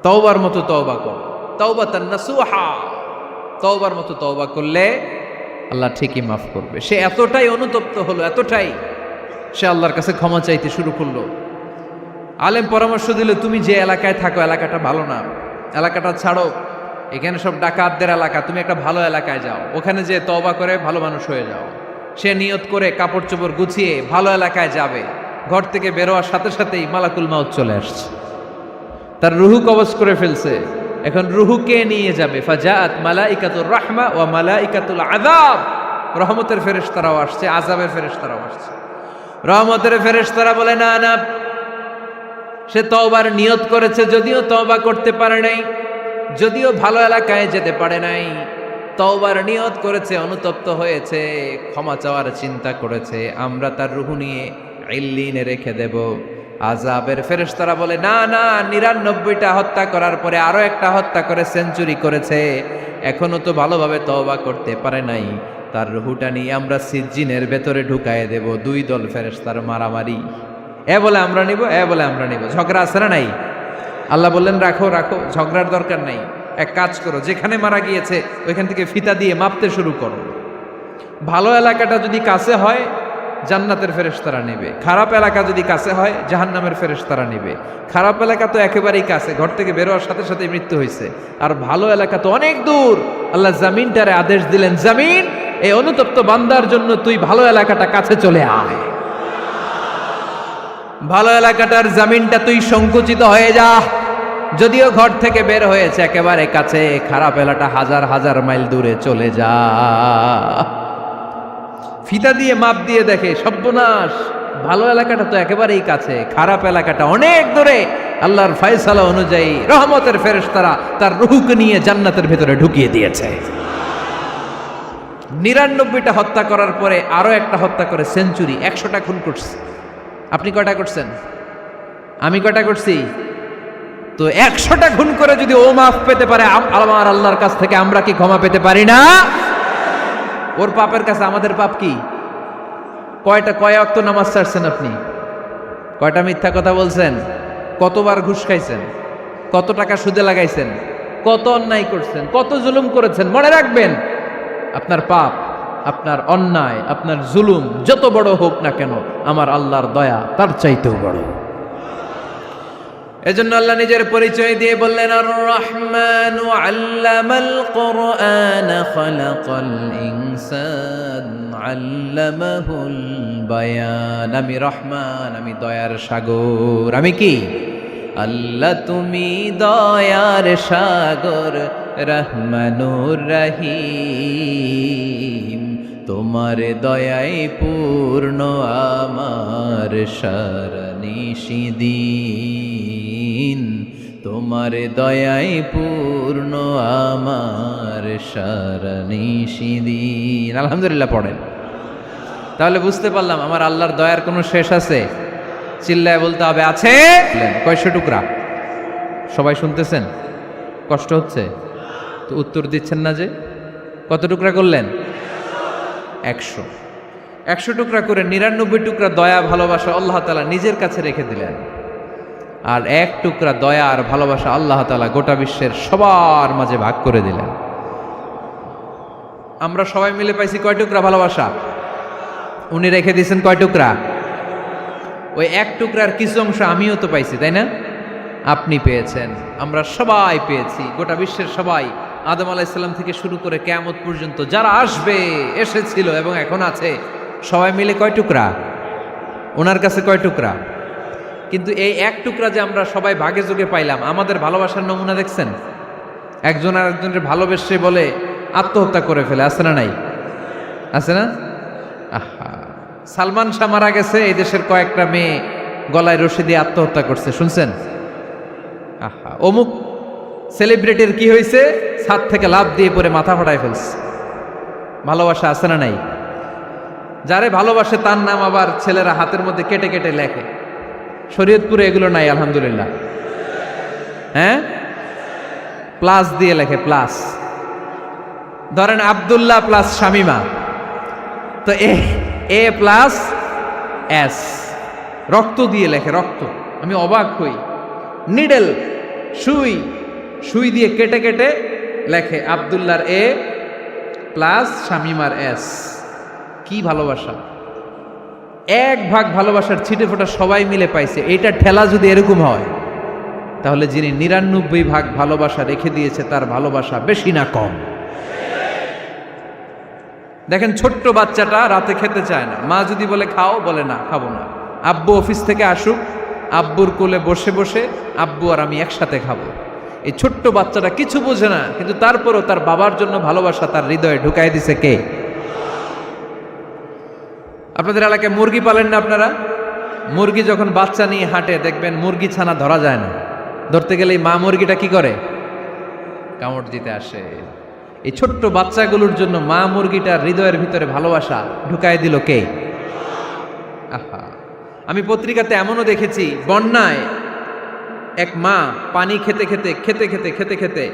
তওবার মতো তওবা কর, তাওবাতান নাসুহা। তওবার মতো তওবা করলে আল্লাহ ঠিকই মাফ করবে। সে এতটাই অনুতপ্ত হলো, এতটাই, সে আল্লাহর কাছে ক্ষমা চাইতে শুরু করলো। আলেম পরামর্শ দিল, তুমি যে এলাকায় থাকো এলাকাটা ভালো না, এলাকাটা ছাড়ো, এখানে সব ডাকাতদের এলাকা, তুমি একটা ভালো এলাকায় যাও, ওখানে যে তওবা করে ভালো মানুষ হয়ে যাও। সে নিয়ত করে কাপড় চোপড় গুছিয়ে ভালো এলাকায় যাবে। ঘর থেকে বেরোয়ার সাথে সাথেই মালাকুল মাউত চলে আসছে, তার রুহু কবজ করে ফেলছে। এখন রুহু কে নিয়ে যাবে? ফাজাআত মালাইকাতুর রাহমা ওয়া মালাইকাতুল আযাব। রহমতের ফেরেশতারাও আসছে, আযাবের ফেরেশতারাও আসছে। রহমতের ফেরেশতারা বলে না না, সে তওবার নিয়ত করেছে, যদিও তওবা করতে পারে নাই, যদিও ভালো এলাকায় যেতে পারে নাই, তওবার নিয়ত করেছে, অনুতপ্ত হয়েছে, ক্ষমা চাওয়ার চিন্তা করেছে, আমরা তার রুহু নিয়ে ইল্লিনে রেখে দেব। আযাবের ফেরেশতারা বলে না না, 99টা হত্যা করার পরে আরো একটা হত্যা করে সেঞ্চুরি করেছে, এখনো তো ভালোভাবে তওবা করতে পারে নাই, তার রুহুটা নিয়ে আমরা সিজ্জিনের ভেতরে ঢুকায়ে দেব। 2 দল ফেরেশতার মারামারি, এ বলে আমরা নিব, এ বলে আমরা নিব। ঝগড়া আছে না নাই? আল্লাহ বললেন রাখো রাখো, ঝগড়ার দরকার নাই। এক কাজ করো, যেখানে মারা গিয়েছে ওইখান থেকে ফিতা দিয়ে মাপতে শুরু করো। ভালো এলাকাটা যদি কাছে হয় জান্নাতের ফেরেশতারা নেবে, খারাপ এলাকা যদি কাছে হয় জাহান্নামের ফেরেশতারা নেবে। খারাপ এলাকা তো একেবারেই কাছে, ঘর থেকে বেরোয়ার সাথে সাথে মৃত্যু হয়েছে। আর ভালো এলাকা তো অনেক দূর। আল্লাহ জামিনটারে আদেশ দিলেন, জামিন, এই অনুতপ্ত বান্দার জন্য তুই ভালো এলাকাটা কাছে চলে আয়। ভালো এলাকাটার জামিনটা তুই সংকুচিত হয়ে যা। যদিও ঘর থেকে বের হয়েছে একেবারে কাছে, খারাপ এলাকা হাজার হাজার মাইল দূরে চলে যা। ফিতা দিয়ে মাপ দিয়ে দেখে, সর্বনাশ, ভালো এলাকাটা তো একেবারেই কাছে, খারাপ এলাকাটা অনেক দূরে। আল্লাহর ফয়সালা অনুযায়ী রহমতের ফেরেশতারা তার রূহকে নিয়ে জান্নাতের ভেতরে ঢুকিয়ে দিয়েছে। 99টা হত্যা করার পরে আরো একটা হত্যা করে সেঞ্চুরি, 100টা খুন করছে। আপনি কয়টা করছেন? আমি কয়টা করছি? তো 100টা খুন করে যদি ও মাফ পেতে পারে আমার আল্লাহর কাছ থেকে, আমরা কি ক্ষমা পেতে পারি না? ওর পাপের কাছে আমাদের পাপ কি? কয় ওয়াক্ত নামাজ ছাড়ছেন আপনি? কয়টা মিথ্যা কথা বলছেন? কতবার ঘুষ খাইছেন? কত টাকা সুদে লাগাইছেন? কত অন্যায় করছেন? কত জুলুম করেছেন? মনে রাখবেন, আপনার পাপ, আপনার অন্যায়, আপনার জুলুম যত বড় হোক না কেন, আমার আল্লাহর দয়া তার চাইতেও বড়। এজন্য আল্লাহ নিজের পরিচয় দিয়ে বললেন, আর রহমানু আল্লামাল কুরআন খালাকাল ইনসান আল্লামাহুল বায়ান। আমি রহমান, আমি দয়ার সাগর। আমি কি? আল্লাহ তুমি দয়ার সাগর, রহমানুর রহিম। তোমার দয়ায় পূর্ণ আমার সারানিশিদিন, তোমার দয়ায় পূর্ণ আমার সারানিশিদিন। আলহামদুলিল্লাহ পড়েন। তাহলে বুঝতে পারলাম আমার আল্লাহর দয়ার কোনো শেষ আছে? চিল্লায় বলতে হবে আছে। কয়শো টুকরা? সবাই শুনতেছেন? কষ্ট হচ্ছে তো উত্তর দিচ্ছেন না যে? কত টুকরা করলেন? 100। 100 টুকরা করে 99 টুকরা দয়া ভালোবাসা আল্লাহ তাআলা নিজের কাছে রেখে দিলেন। আর 1 টুকরা দয়া আর ভালোবাসা আল্লাহ তাআলা গোটা বিশ্বের সবার মাঝে ভাগ করে দিলেন। আমরা সবাই মিলে পাইছি কয় টুকরা ভালোবাসা? উনি রেখে দিয়েছেন কয় টুকরা? ওই 1 টুকরার কিছু অংশ আমিও তো পাইছি, তাই না? আপনি পেয়েছেন, আমরা সবাই পেয়েছি, গোটা বিশ্বের সবাই, আদম আলাইহিস সালাম থেকে শুরু করে কিয়ামত পর্যন্ত যারা আসবে, এসেছিল এবং এখন আছে, সবাই মিলে কয় টুকরা? ওনার কাছে কয় টুকরা? কিন্তু এই 1 টুকরা যে আমরা সবাই ভাগে যোগে পাইলাম, আমাদের ভালোবাসার নমুনা দেখছেন? একজন আর একজনের ভালোবেসে বলে আত্মহত্যা করে ফেলে, আছে না নাই? আছে না? আহা, সালমান শাহ মারা গেছে, এই দেশের কয়েকটা মেয়ে গলায় রশি দিয়ে আত্মহত্যা করছে, শুনছেন? অমুক সেলিব্রিটির কি হয়েছে, ছাদ থেকে লাফ দিয়ে পরে মাথা ফাটায় ফেলছে। ভালোবাসা আছে না নাই? যারে ভালোবাসে তার নাম আবার ছেলেরা হাতের মধ্যে কেটে কেটে লেখে। শরীয়তপুরে এগুলো নাই আলহামদুলিল্লাহ। হ্যাঁ, প্লাস দিয়ে লেখে, প্লাস। ধরেন আব্দুল্লাহ প্লাস শামিমা, তো এ প্লাস এস, রক্ত দিয়ে লেখে, রক্ত। আমি অবাক হই, নিডেল, সুই, সুই দিয়ে কেটে কেটে লেখে আব্দুল্লাহর এ প্লাস শামিমার এস। কি ভালোবাসা! এক ভাগ ভালোবাসার ছিটে ফোটা সবাই মিলে পাইছে। এইটা ঠেলা যদি এরকম হয়, তাহলে যিনি ৯৯ ভাগ ভালোবাসা রেখে দিয়েছে তার ভালোবাসা বেশি না কম? দেখেন, ছোট্ট বাচ্চাটা রাতে খেতে চায় না, মা যদি বলে খাও, বলে না, খাবো না। আব্বু অফিস থেকে আসুক, আব্বুর কোলে বসে বসে আব্বু আর আমি একসাথে খাবো। এই ছোট্ট বাচ্চাটা কিছু বোঝে না, কিন্তু তারপরও তার বাবার জন্য ভালোবাসা তার হৃদয়ে ঢুকাই দিছে কে? আপনাদের এলাকায় মুরগি পালেন না আপনারা? মুরগি যখন বাচ্চা নিয়ে হাঁটে, দেখবেন মুরগি ছানা ধরা যায় না। ধরতে গেলে মা মুরগিটা কি করে? কামড় দিতে আসে। এই ছোট্ট বাচ্চাগুলোর জন্য মা মুরগিটার হৃদয়ের ভিতরে ভালোবাসা ঢুকায় দিল কে? আহা, আমি পত্রিকাতে এমনও দেখেছি, বন্যায় এক মা পানি খেতে খেতে খেতে খেতে খেতে খেতে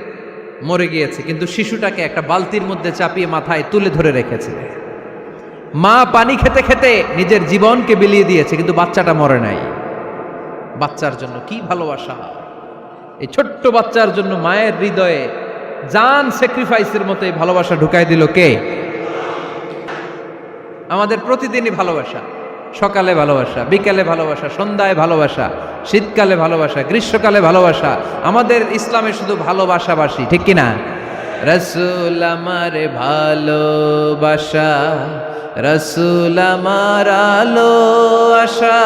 মরে গিয়েছে, কিন্তু শিশুটাকে একটা বালতির মধ্যে চাপিয়ে মাথায় তুলে ধরে রেখেছে। মা পানি খেতে খেতে নিজের জীবনকে বিলিয়ে দিয়েছে, কিন্তু বাচ্চাটা মরে নাই। বাচ্চার জন্য কি ভালোবাসা! এই ছোট্ট বাচ্চার জন্য মায়ের হৃদয়ে জান স্যাক্রিফাইসের মতো এই ভালোবাসা ঢুকাই দিল কে? আমাদের প্রতিদিনই ভালোবাসা, সকালে ভালোবাসা, বিকালে ভালোবাসা, সন্ধ্যায় ভালোবাসা, শীতকালে ভালোবাসা, গ্রীষ্মকালে ভালোবাসা। আমাদের ইসলামে শুধু ভালোবাসাবাসি, ঠিক কিনা? রাসূল আমার ভালোবাসা, রাসূল আমার আলো আশা,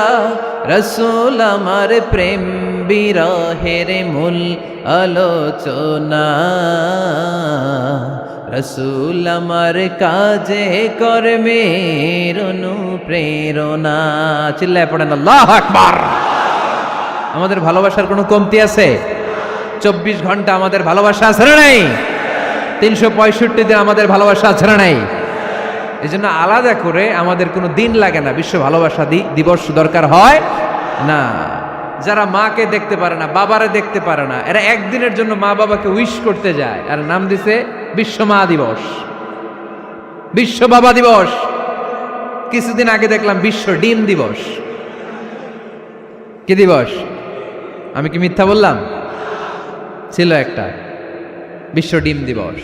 রাসূল আমার প্রেম বিরহের মূল আলোচনা, রাসূল আমার কাজে কর্মের অনুপ্রেরণা। চিল্লায় পড়েন আল্লাহু আকবার। আমাদের ভালোবাসার কোনো কমতি আছে? 24 ঘন্টা আমাদের ভালোবাসা আছে না নাই? 365 দিন আমাদের ভালোবাসা আছে না নাই? এই জন্য আলাদা করে আমাদের কোনো দিন লাগে না, বিশ্ব ভালোবাসা দিবস দরকার হয় না। যারা মাকে দেখতে পারে না, বাবারে দেখতে পারে না, এরা একদিনের জন্য মা বাবাকে উইশ করতে যায়, আর নাম দিছে বিশ্ব মা দিবস, বিশ্ব বাবা দিবস। কিছুদিন আগে দেখলাম বিশ্ব ডিম দিবস। কি দিবস? আমি কি মিথ্যা বললাম? ছিল একটা বিশ্ব ডিম দিবস।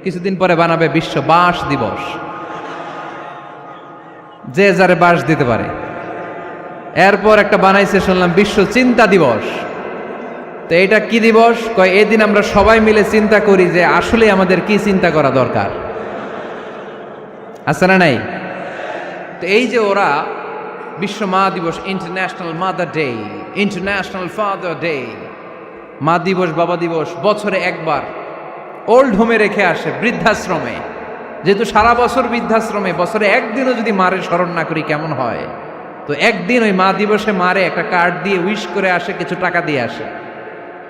কিছুদিন পরে বানাবে বিশ্ব বাঁশ দিবস, যে যারে বাঁশ দিতে পারে। এরপর একটা বানাইছে শুনলাম বিশ্ব চিন্তা দিবস। তো এটা কি দিবস? কয় এদিন আমরা সবাই মিলে চিন্তা করি যে আসলে আমাদের কি চিন্তা করা দরকার, আছে না নাই? তো এই যে ওরা বিশ্ব মা দিবস, international mother day, international father day, মা দিবস, বাবা দিবস, বছরে একবার ওল্ড হোমে রেখে আসে, বৃদ্ধাশ্রমে। যেহেতু সারা বছর বৃদ্ধাশ্রমে, বছরে একদিনও যদি মারে স্মরণ না করি কেমন হয়? তো একদিন ওই মা দিবসে মারে একটা কার্ড দিয়ে উইশ করে আসে, কিছু টাকা দিয়ে আসে।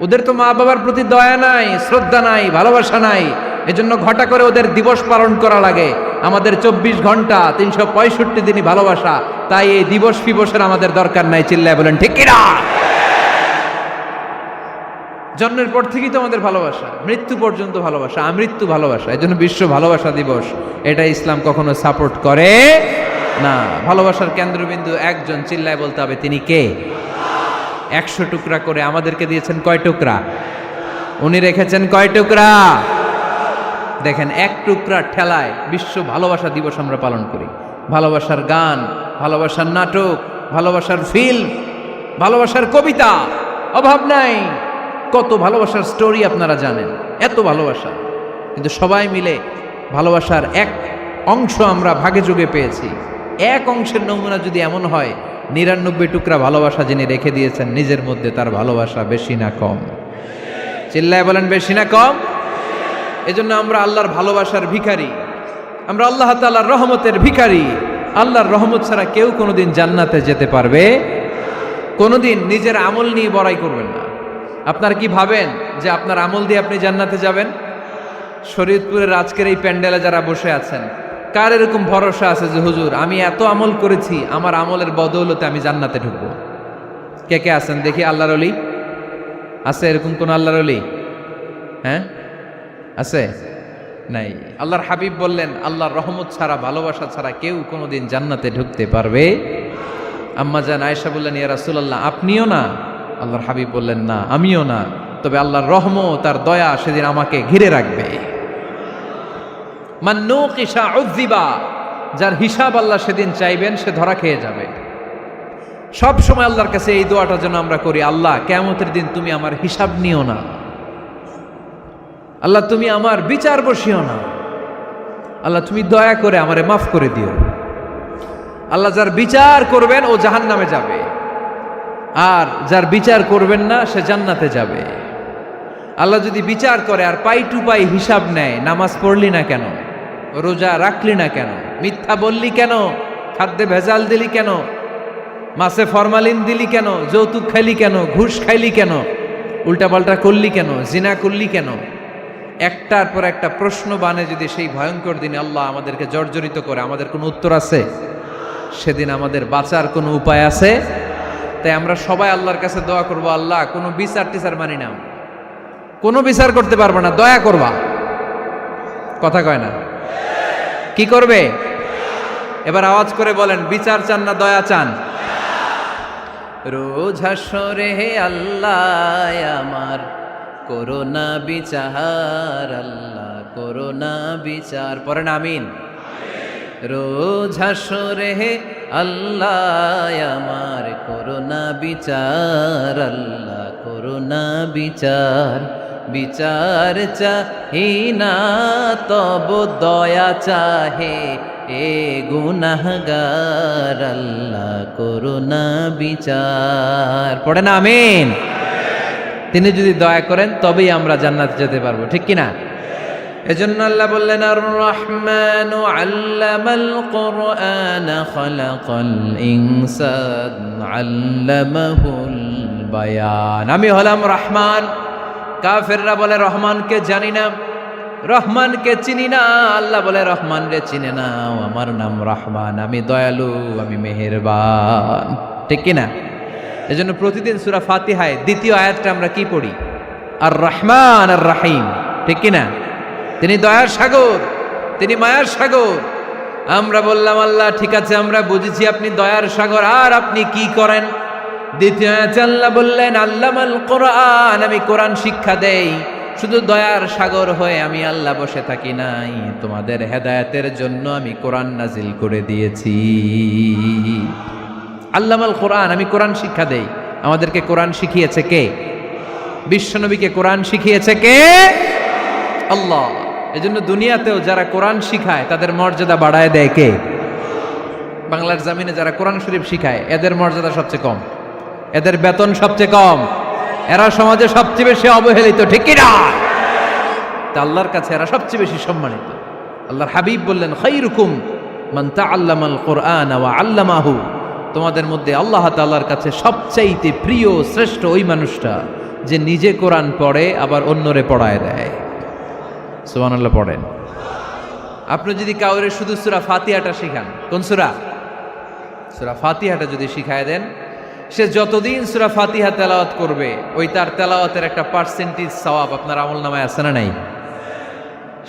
ওদের তো মা বাবার প্রতি দয়া নাই, শ্রদ্ধা নাই, ভালোবাসা নাই, এজন্য ঘটা করে ওদের দিবস পালন করা লাগে। আমাদের 24 ঘন্টা 365 দিনই ভালোবাসা, তাই এই দিবস ফিবসের আমাদের দরকার নাই। চিল্লায় বলেন ঠিক কিনা? জন্মের পর থেকেই তো আমাদের ভালোবাসা, মৃত্যু পর্যন্ত ভালোবাসা, আমৃত্যু ভালোবাসা। এই জন্য বিশ্ব ভালোবাসা দিবস, এটা ইসলাম কখনো সাপোর্ট করে না। ভালোবাসার কেন্দ্রবিন্দু একজন, চিল্লায় বলতে হবে তিনি কে? 100 টুকরা করে আমাদেরকে দিয়েছেন কয় টুকরা? উনি রেখেছেন কয় টুকরা? দেখেন, এক টুকরা ঠেলায় বিশ্ব ভালোবাসা দিবস আমরা পালন করি। ভালোবাসার গান, ভালোবাসার নাটক, ভালোবাসার ফিল্ম, ভালোবাসার কবিতা, অভাব নাই। কত ভালোবাসার স্টোরি আপনারা জানেন, এত ভালোবাসা। কিন্তু সবাই মিলে ভালোবাসার এক অংশ আমরা ভাগে যোগে পেয়েছি। এক অংশের নমুনা যদি এমন হয়, 99 টুকরা ভালোবাসা যিনি রেখে দিয়েছেন নিজের মধ্যে, তার ভালোবাসা বেশি না কম? চিল্লায় বলেন বেশি না কম? এজন্য আমরা আল্লাহর ভালোবাসার ভিখারি, আমরা আল্লাহ তাআলার রহমতের ভিখারি। আল্লাহর রহমত ছাড়া কেউ কোনোদিন জান্নাতে যেতে পারবে? কোনোদিন নিজের আমল নিয়ে বড়াই করবেন না। আপনারা কি ভাবেন যে আপনার আমল দিয়ে আপনি জান্নাতে যাবেন? শরীয়তপুরের আজকের এই প্যান্ডেলে যারা বসে আছেন, কার এরকম ভরসা আছে যে হুজুর আমি এত আমল করেছি, আমার আমলের বদৌলতে আমি জান্নাতে ঢুকবো? কে কে আছেন দেখি? আল্লাহর ওলি আছে এরকম কোন আল্লাহর ওলি? হ্যাঁ আছে? নাই। আল্লাহর হাবিব বললেন আল্লাহর রহমত ছাড়া, ভালোবাসা ছাড়া কেউ কোনোদিন জান্নাতে ঢুকতে পারবে? আম্মা জান আয়েশা বললেন ইয়া রাসূলুল্লাহ আপনিও না? আল্লাহর হাবিব বললেন না আমিও না, তবে আল্লাহর রহমত আর দয়া সেদিন আমাকে ঘিরে রাখবে। মান নুকিশা উযিবা, যার হিসাব আল্লাহ সেদিন চাইবেন সে ধরা খেয়ে যাবে। সব সময় আল্লাহর কাছে এই দোয়াটা যেন আমরা করি, আল্লাহ কিয়ামতের দিন তুমি আমার হিসাব নিও না, আল্লাহ তুমি আমার বিচার বসিও না, আল্লাহ তুমি দয়া করে আমারে মাফ করে দিও। আল্লাহ যার বিচার করবেন ও জাহান্নামে যাবে, আর যার বিচার করবেন না সে জান্নাতে যাবে। আল্লাহ যদি বিচার করে আর পাই টু পাই হিসাব নেয়, নামাজ পড়লি না কেন, রোজা রাখলি না কেন, মিথ্যা বললি কেন, খাদ্যে ভেজাল দিলি কেন, মাছে ফরমালিন দিলি কেন, যৌতুক খাইলি কেন, ঘুষ খাইলি কেন, উল্টাপাল্টা করলি কেন, জিনা করলি কেন, একটার পর একটা প্রশ্ন বানে যদি সেই ভয়ঙ্কর দিনে আল্লাহ আমাদেরকে জর্জরিত করে, আমাদের কোনো উত্তর আছে? সেদিন আমাদের বাঁচার কোনো উপায় আছে? তাই আমরা সবাই আল্লাহর কাছে দোয়া করবো, আল্লাহ কোনো বিচার টিচার মানি না, কোনো বিচার করতে পারবো না, দয়া করবা। কথা কয় না? কি করবে? এবার আওয়াজ করে বলেন, বিচার চান না দয়া চান? রোজ হাসরে হে আল্লাহ আমার করোনা বিচার, আল্লাহ করোনা বিচার, পড়েন আমিন। রোজ হাসরে হে আল্লাহ আমার করোনা বিচার, আল্লাহ করোনা বিচার, বিচার চাহি না তব দয়া চাহে এ গুনাহগার, আল্লাহ করোনা বিচার, পড়েন আমিন। তিনি যদি দয়া করেন তবেই আমরা জান্নাতে যেতে পারবো, ঠিক কিনা? এজন্য আল্লাহ বললেন আর রহমানু আল্লামাল কুরআন খালাকাল ইনসান আল্লামাহুল বায়ান। আমি হলাম রহমান। কাফেররা বলে রহমানকে জানি না, রহমানকে চিনি না। আল্লাহ বলে রহমান রে চিনে নাও, আমার নাম রহমান, আমি দয়ালু, আমি মেহেরবান, ঠিক কিনা? এজন্য প্রতিদিন সূরা ফাতিহায় দ্বিতীয় আয়াতটা আমরা কি পড়ি? আর রহমান আর রাহিম, ঠিক কিনা? তিনি দয়ার সাগর, তিনি মায়ার সাগর। আমরা বললাম আল্লাহ ঠিক আছে আমরা বুঝেছি আপনি দয়ার সাগর, আর আপনি কি করেন? দ্বিতীয় আয়াতে আল্লাহ বললেন আল্লামাল কোরআন, আমি কোরআন শিক্ষা দেই। শুধু দয়ার সাগর হয়ে আমি আল্লাহ বসে থাকি নাই, তোমাদের হেদায়েতের জন্য আমি কোরআন নাজিল করে দিয়েছি। আল্লামাল কোরআন, আমি কোরআন শিক্ষা দেই। আমাদেরকে কোরআন শিখিয়েছে কে? বিশ্বনবীকে কোরআন শিখিয়েছে কে? আল্লাহ। এজন্য দুনিয়াতেও যারা কোরআন শিখায় তাদের মর্যাদা বাড়ায় দেয় কে? বাংলার জমিনে যারা কোরআন শরীফ শিখায় এদের মর্যাদা সবচেয়ে কম, এদের বেতন সবচেয়ে কম, এরা সমাজে সবচেয়ে বেশি অবহেলিত, ঠিক কিনা? তা আল্লাহর কাছে এরা সবচেয়ে বেশি সম্মানিত। আল্লাহর হাবিব বললেন খায়রুকুম মান তাআল্লামাল কুরআন ওয়া আল্লামাহু, তোমাদের মধ্যে আল্লাহ তাআলার কাছে সবচাইতে প্রিয় শ্রেষ্ঠ ওই মানুষটা যে নিজে কোরআন পড়ে আবার অন্যরে পড়ায় দেয়। সুবহানাল্লাহ পড়েন। আপনি যদি কাউরে শুধু সূরা ফাতিহাটা শিখান, কোন সূরা? সূরা ফাতিহাটা যদি শিখায় দেন, সে যতদিন সূরা ফাতিহা তেলাওয়াত করবে ওই তার তেলাওয়াতের একটা পার্সেন্টেজ সওয়াব আপনার আমলনামায় আছে না নাই?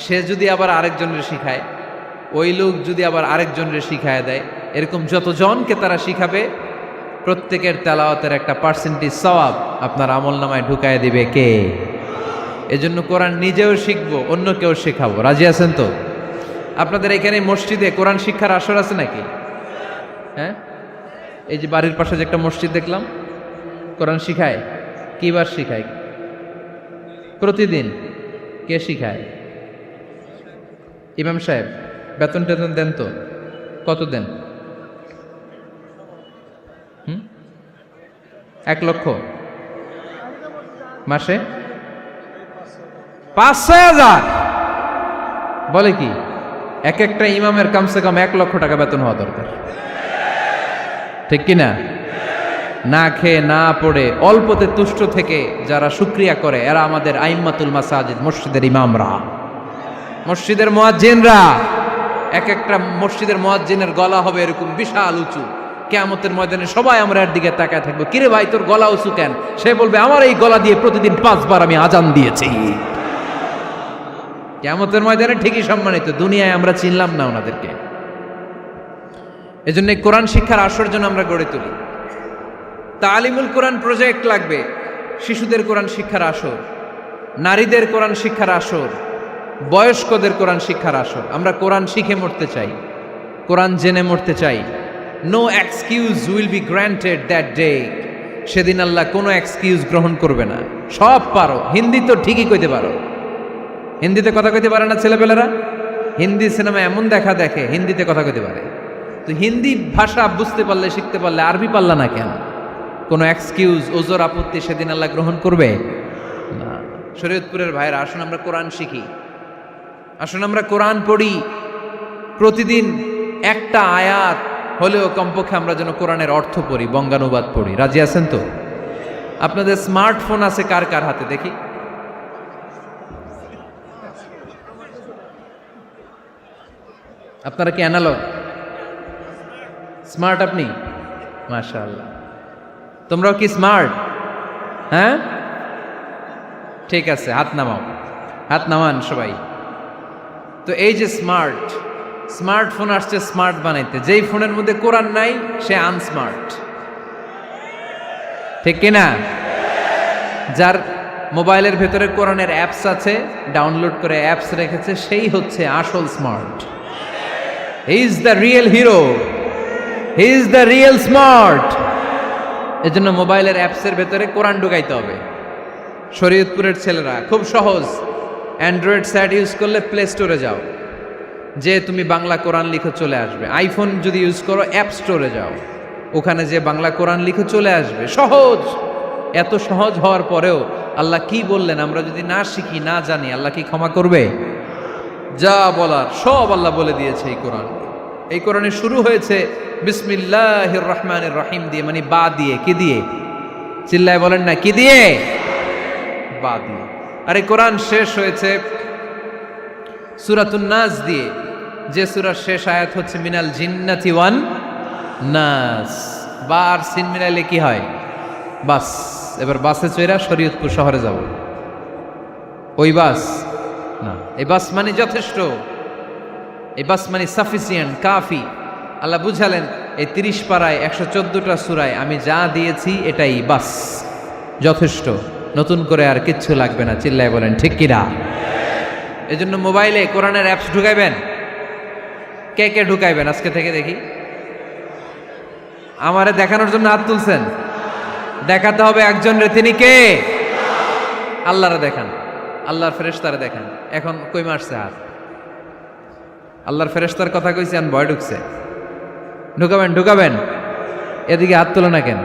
সে যদি আবার আরেকজনের শিখায়, ওই লোক যদি আবার আরেকজনের শিখায় দেয়, এরকম যতজনকে তারা শিখাবে প্রত্যেকের তেলাওয়াতের একটা পার্সেন্টেজ সওয়াব আপনার আমলনামায় ঢুকায় দিবে কে? এজন্য কোরআন নিজেও শিখবো, অন্যকেও শেখাবো। রাজি আছেন তো? আপনাদের এখানে মসজিদে কোরআন শিক্ষার আসর আছে নাকি? হ্যাঁ, এই যে বাড়ির পাশে যে একটা মসজিদ দেখলাম, কোরআন শিখায়। কিবার শিখায়? প্রতিদিন। কে শিখায়? ইমাম সাহেব। বেতন টেতন দেন তো? কত দেন? 1 লক্ষ মাসে? 5-6 হাজার? বলে কি? এক একটা ইমামের কমসে কম 1 লক্ষ টাকা বেতন হওয়া দরকার, ঠিক কিনা? না খেয়ে না পড়ে অল্পতে তুষ্ট থেকে যারা শুকরিয়া করে এরা আমাদের আইম্মাতুল মাসাজিদ, মসজিদের ইমামরা, মসজিদের মুয়াজ্জিনরা। এক একটা মসজিদের মুয়াজ্জিনের গলা হবে এরকম বিশাল উঁচু। কিয়ামতের ময়দানে সবাই আমরা এর দিকে তাকায় থাকবো, কিরে ভাই তোর গলা উঁচু কেন? সে বলবে আমার এই গলা দিয়ে প্রতিদিন 5 বার আমি আজান দিয়েছি। কিয়ামতের ময়দানে ঠিকই সম্মানিত, দুনিয়ায় আমরা চিনলাম না ওনাদেরকে। এজন্য কোরআন শিক্ষার আসর জন্য আমরা গড়ে তুলি। তালিমুল কোরআন প্রজেক্ট লাগবে, শিশুদের কোরআন শিক্ষার আসর, নারীদের কোরআন শিক্ষার আসর, বয়স্কদের কোরআন শিক্ষার আসর। আমরা কোরআন শিখে মরতে চাই, কোরআন জেনে মরতে চাই। No excuse will be granted that day. সেদিন আল্লাহ কোনো এক্সকিউজ গ্রহণ করবে না। সব পারো, হিন্দি তো ঠিকই কইতে পারো, হিন্দিতে কথা কইতে পারে না ছেলেপেলেরা? হিন্দি সিনেমা এমন দেখা দেখে হিন্দিতে কথা কইতে পারে। তো হিন্দি ভাষা বুঝতে পারলে, শিখতে পারলে আরবি পারলা না কেন? কোনো এক্সকিউজ, ওজোর, আপত্তি সেদিন আল্লাহ গ্রহণ করবে না। শরীয়তপুরের ভাইরা, আসুন আমরা কোরআন শিখি, আসুন আমরা কোরআন পড়ি। প্রতিদিন একটা আয়াত হলেও কমপক্ষে আমরা যেন কোরআনের অর্থ পড়ি, বঙ্গানুবাদ পড়ি। রাজি আছেন তো? আপনাদের স্মার্টফোন আছে কার কার হাতে দেখি? আপনারা কি অ্যানালগ? স্মার্ট আপনি? মাশাআল্লাহ। তোমরাও কি স্মার্ট? হ্যাঁ, ঠিক আছে, হাত নামাও, হাত নামান সবাই। তো এই যে স্মার্টফোন আসছে স্মার্ট বানাইতে, যেই ফোনের মধ্যে কোরআন নাই সে আনস্মার্ট, ঠিক কিনা? যার মোবাইলের ভেতরে কোরআনের অ্যাপস আছে, ডাউনলোড করে অ্যাপস রেখেছে, সেই হচ্ছে আসল smart. He is the real hero, he is the real smart. এজন্য মোবাইলের অ্যাপসের ভেতরে কোরআন ঢুকাইতে হবে। শরীয়তপুরের ছেলেরা খুব সহজ, অ্যান্ড্রয়েড স্যাট ইউজ করলে প্লে স্টোরে যাও, যে তুমি বাংলা কোরআন লিখে চলে আসবে। আইফোন যদি ইউজ করো অ্যাপ স্টোরে যাও, ওখানে যে বাংলা কোরআন লিখে চলে আসবে। সহজ। এত সহজ হওয়ার পরেও আল্লাহ কি বললেন আমরা যদি না শিখি, না জানি, আল্লাহ কি ক্ষমা করবে? যা বলার সব আল্লাহ বলে দিয়েছে এই কোরআন। এই কোরআনে শুরু হয়েছে বিসমিল্লাহির রহমানির রহিম দিয়ে, মানে বা দিয়ে। কি দিয়ে? চিল্লায় বলেন না, কি দিয়ে? বা দিয়ে। আর এই কোরআন শেষ হয়েছে সূরাতুন নাস দিয়ে, যে সূরার শেষ আয়াত হচ্ছে মিনাল জিন্নাতি ওয়ান নাস। বা আর সিন মিলাইলে কি হয়? বাস। এবার বাসে চড়া শরীয়তপুর শহরে যাব। ওই বাস না, এই বাস মানে যথেষ্ট, এই বাস মানে সাফিসিয়েন্ট, কাফি। আল্লাহ বুঝালেন এই 30 পারায় 114টা সূরায় আমি যা দিয়েছি এটাই বাস, যথেষ্ট, নতুন করে আর কিচ্ছু লাগবে না। চিল্লায় বলেন ঠিক কিনা? এই জন্য মোবাইলে কোরআনের অ্যাপস ঢুকাইবেন। কে কে ঢুকাইবেন আজকে থেকে দেখি? আমারে দেখানোর জন্য হাত তুলছেন? দেখাতে হবে একজন রে, তিনি কে? আল্লাহরে দেখান, আল্লাহর ফেরেশতারে দেখান। এখন কই মারছে হাত? আল্লাহর ফেরেশতার কথা কইছি, আর ভয় ঢুকছে। ঢুকাবেন, ঢুকাবেন। এদিকে হাত তোলো না কেন?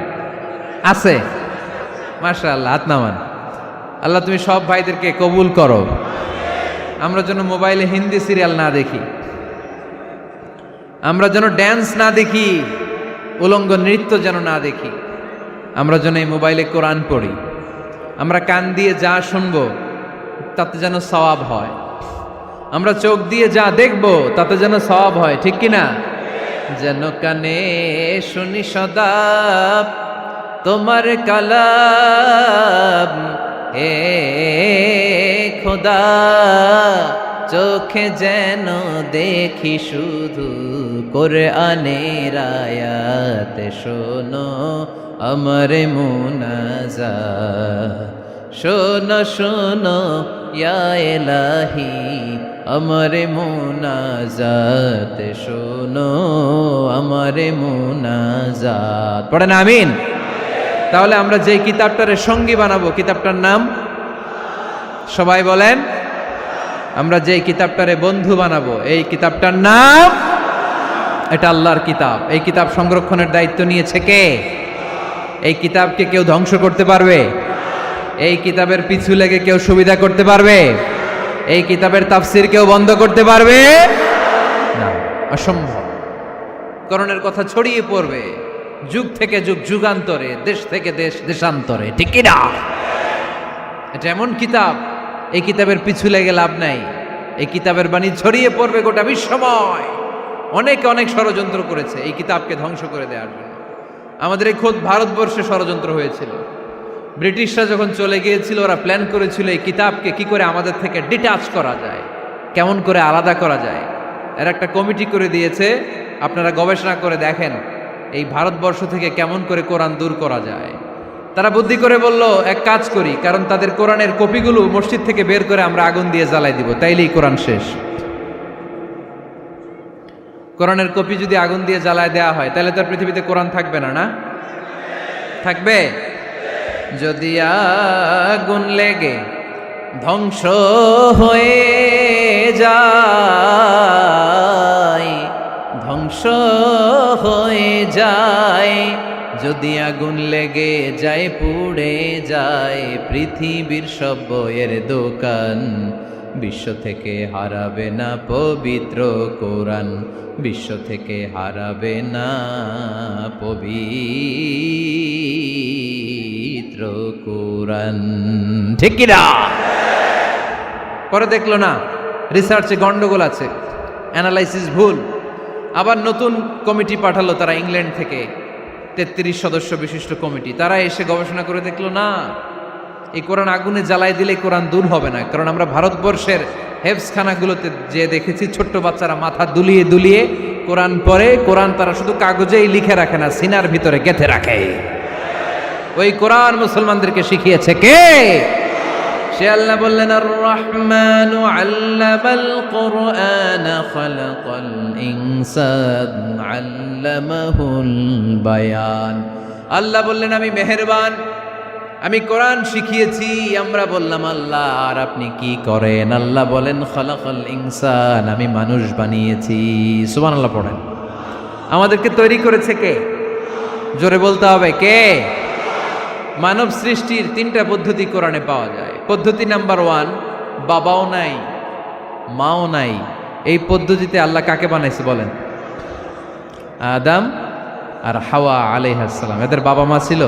আছে? মাশাআল্লাহ, হাত নামান। আল্লাহ তুমি সব ভাইদেরকে কবুল করো। আমরা যেন মোবাইলে হিন্দি সিরিয়াল না দেখি, আমরা যেন ড্যান্স না দেখি, উলঙ্গ নৃত্য যেন না দেখি। আমরা যেন এই মোবাইলে কোরআন পড়ি। আমরা কান দিয়ে যা শুনবো তাতে যেন সওয়াব হয়। আমরা চোখ দিয়ে যা দেখবো তাতে যেন সওয়াব হয়, ঠিক কিনা? যেন কানে শুনি সদা তোমার কালাম, হে খোদা চোখে যেন দেখি শুধু কোরআনের আয়াত। শোনো আমার মুনাজাত, শোনো শোনো ইয়া ইলাহি আমার মুনাজাত, শোনো আমার মুনাজাত। পড়েন আমিন। তাহলে আমরা যে কিতাবটারে সঙ্গী বানাবো, কিতাবটার নাম সবাই বলেন। আমরা যে কিতাবটারে বন্ধু বানাবো, এই কিতাবটার নাম, এটা আল্লাহর কিতাব। এই কিতাব সংরক্ষণের দায়িত্ব নিয়েছে কে? এই কিতাবকে কেউ ধ্বংস করতে পারবে? এই কিতাবের পিছু লেগে কেউ সুবিধা করতে পারবে? এই কিতাবের তাফসির কেউ বন্ধ করতে পারবে না, অসম্ভব। কোরআনের কথা ছড়িয়ে পড়বে, যুগ থেকে যুগ, যুগান্তরে, দেশ থেকে দেশ, দেশান্তরে, ঠিক কি না? এটা এমন কিতাব, এই কিতাবের পিছু লেগে লাভ নাই। এই কিতাবের বাণী ছড়িয়ে পড়বে গোটা বিশ্বময়। অনেকে অনেক ষড়যন্ত্র করেছে এই কিতাবকে ধ্বংস করে দেওয়ার জন্য। আমাদের এই খোদ ভারতবর্ষে ষড়যন্ত্র হয়েছিল। ব্রিটিশরা যখন চলে গিয়েছিল, ওরা প্ল্যান করেছিল এই কিতাবকে কি করে আমাদের থেকে ডিটাচ করা যায়, কেমন করে আলাদা করা যায়। এর একটা কমিটি করে দিয়েছে, আপনারা গবেষণা করে দেখেন এই ভারতবর্ষ থেকে কেমন করে কোরআন দূর করা যায়। তারা বুদ্ধি করে বলল, এক কাজ করি, কারণ তাদের কোরআনের কপিগুলো মসজিদ থেকে বের করে আমরা আগুন দিয়ে জ্বালাই দিব, তাইলেই কোরআন শেষ। কোরআনের কপি যদি আগুন দিয়ে জ্বালায় দেওয়া হয়, তাহলে তো পৃথিবীতে কোরআন থাকবে না, না থাকবে? যদি আগুন লেগে ধ্বংস হয়ে যায়, ধ্বংস হয়ে যায়, যদি আগুন লেগে যায়, পুড়ে যায় পৃথিবীর সব বইয়ের দোকান, বিশ্ব থেকে হারাবে না পবিত্র কোরআন, বিশ্ব থেকে হারাবে না পবিত্র কোরআন, ঠিক কি না? পরে দেখলো না রিসার্চে গন্ডগোল আছে, অ্যানালাইসিস ভুল। আবার নতুন কমিটি পাঠালো তারা ইংল্যান্ড থেকে, 33 সদস্য বিশিষ্ট কমিটি। তারা এসে গবেষণা করে দেখলো না, এই কোরআন আগুনে জ্বালাই দিলে কোরআন দূর হবে না। কারণ আমরা ভারতবর্ষের হেফজখানাগুলোতে যে দেখেছি, ছোট্ট বাচ্চারা মাথা দুলিয়ে দুলিয়ে কোরআন পড়ে। কোরআন তারা শুধু কাগজেই লিখে রাখে না, সিনার ভিতরে গেঁথে রাখে। ওই কোরআন মুসলমানদেরকে শিখিয়েছে কে? সে আল্লাহ বললেন, আর রহমানু আল্লামাল কোরআন খালাকাল ইনসান আল্লামাহুল বায়ান। আল্লাহ বললেন, আমি মেহেরবান, আমি কোরআন শিখিয়েছি। আমরা বললাম, আল্লাহ আর আপনি কি করেন? আল্লাহ বলেন, খালাকাল ইনসান, আমি মানুষ বানিয়েছি। সুবহানাল্লাহ পড়েন। আমাদেরকে তৈরি করেছে কে? জোরে বলতে হবে, কে? মানব সৃষ্টির 3টা পদ্ধতি কোরআনে পাওয়া যায়। পদ্ধতি নাম্বার 1, বাবাও নাই মাও নাই। এই পদ্ধতিতে আল্লাহ কাকে বানাইছে বলেন? আদম আর হাওয়া আলাইহিস সালাম, এদের বাবা মা ছিল।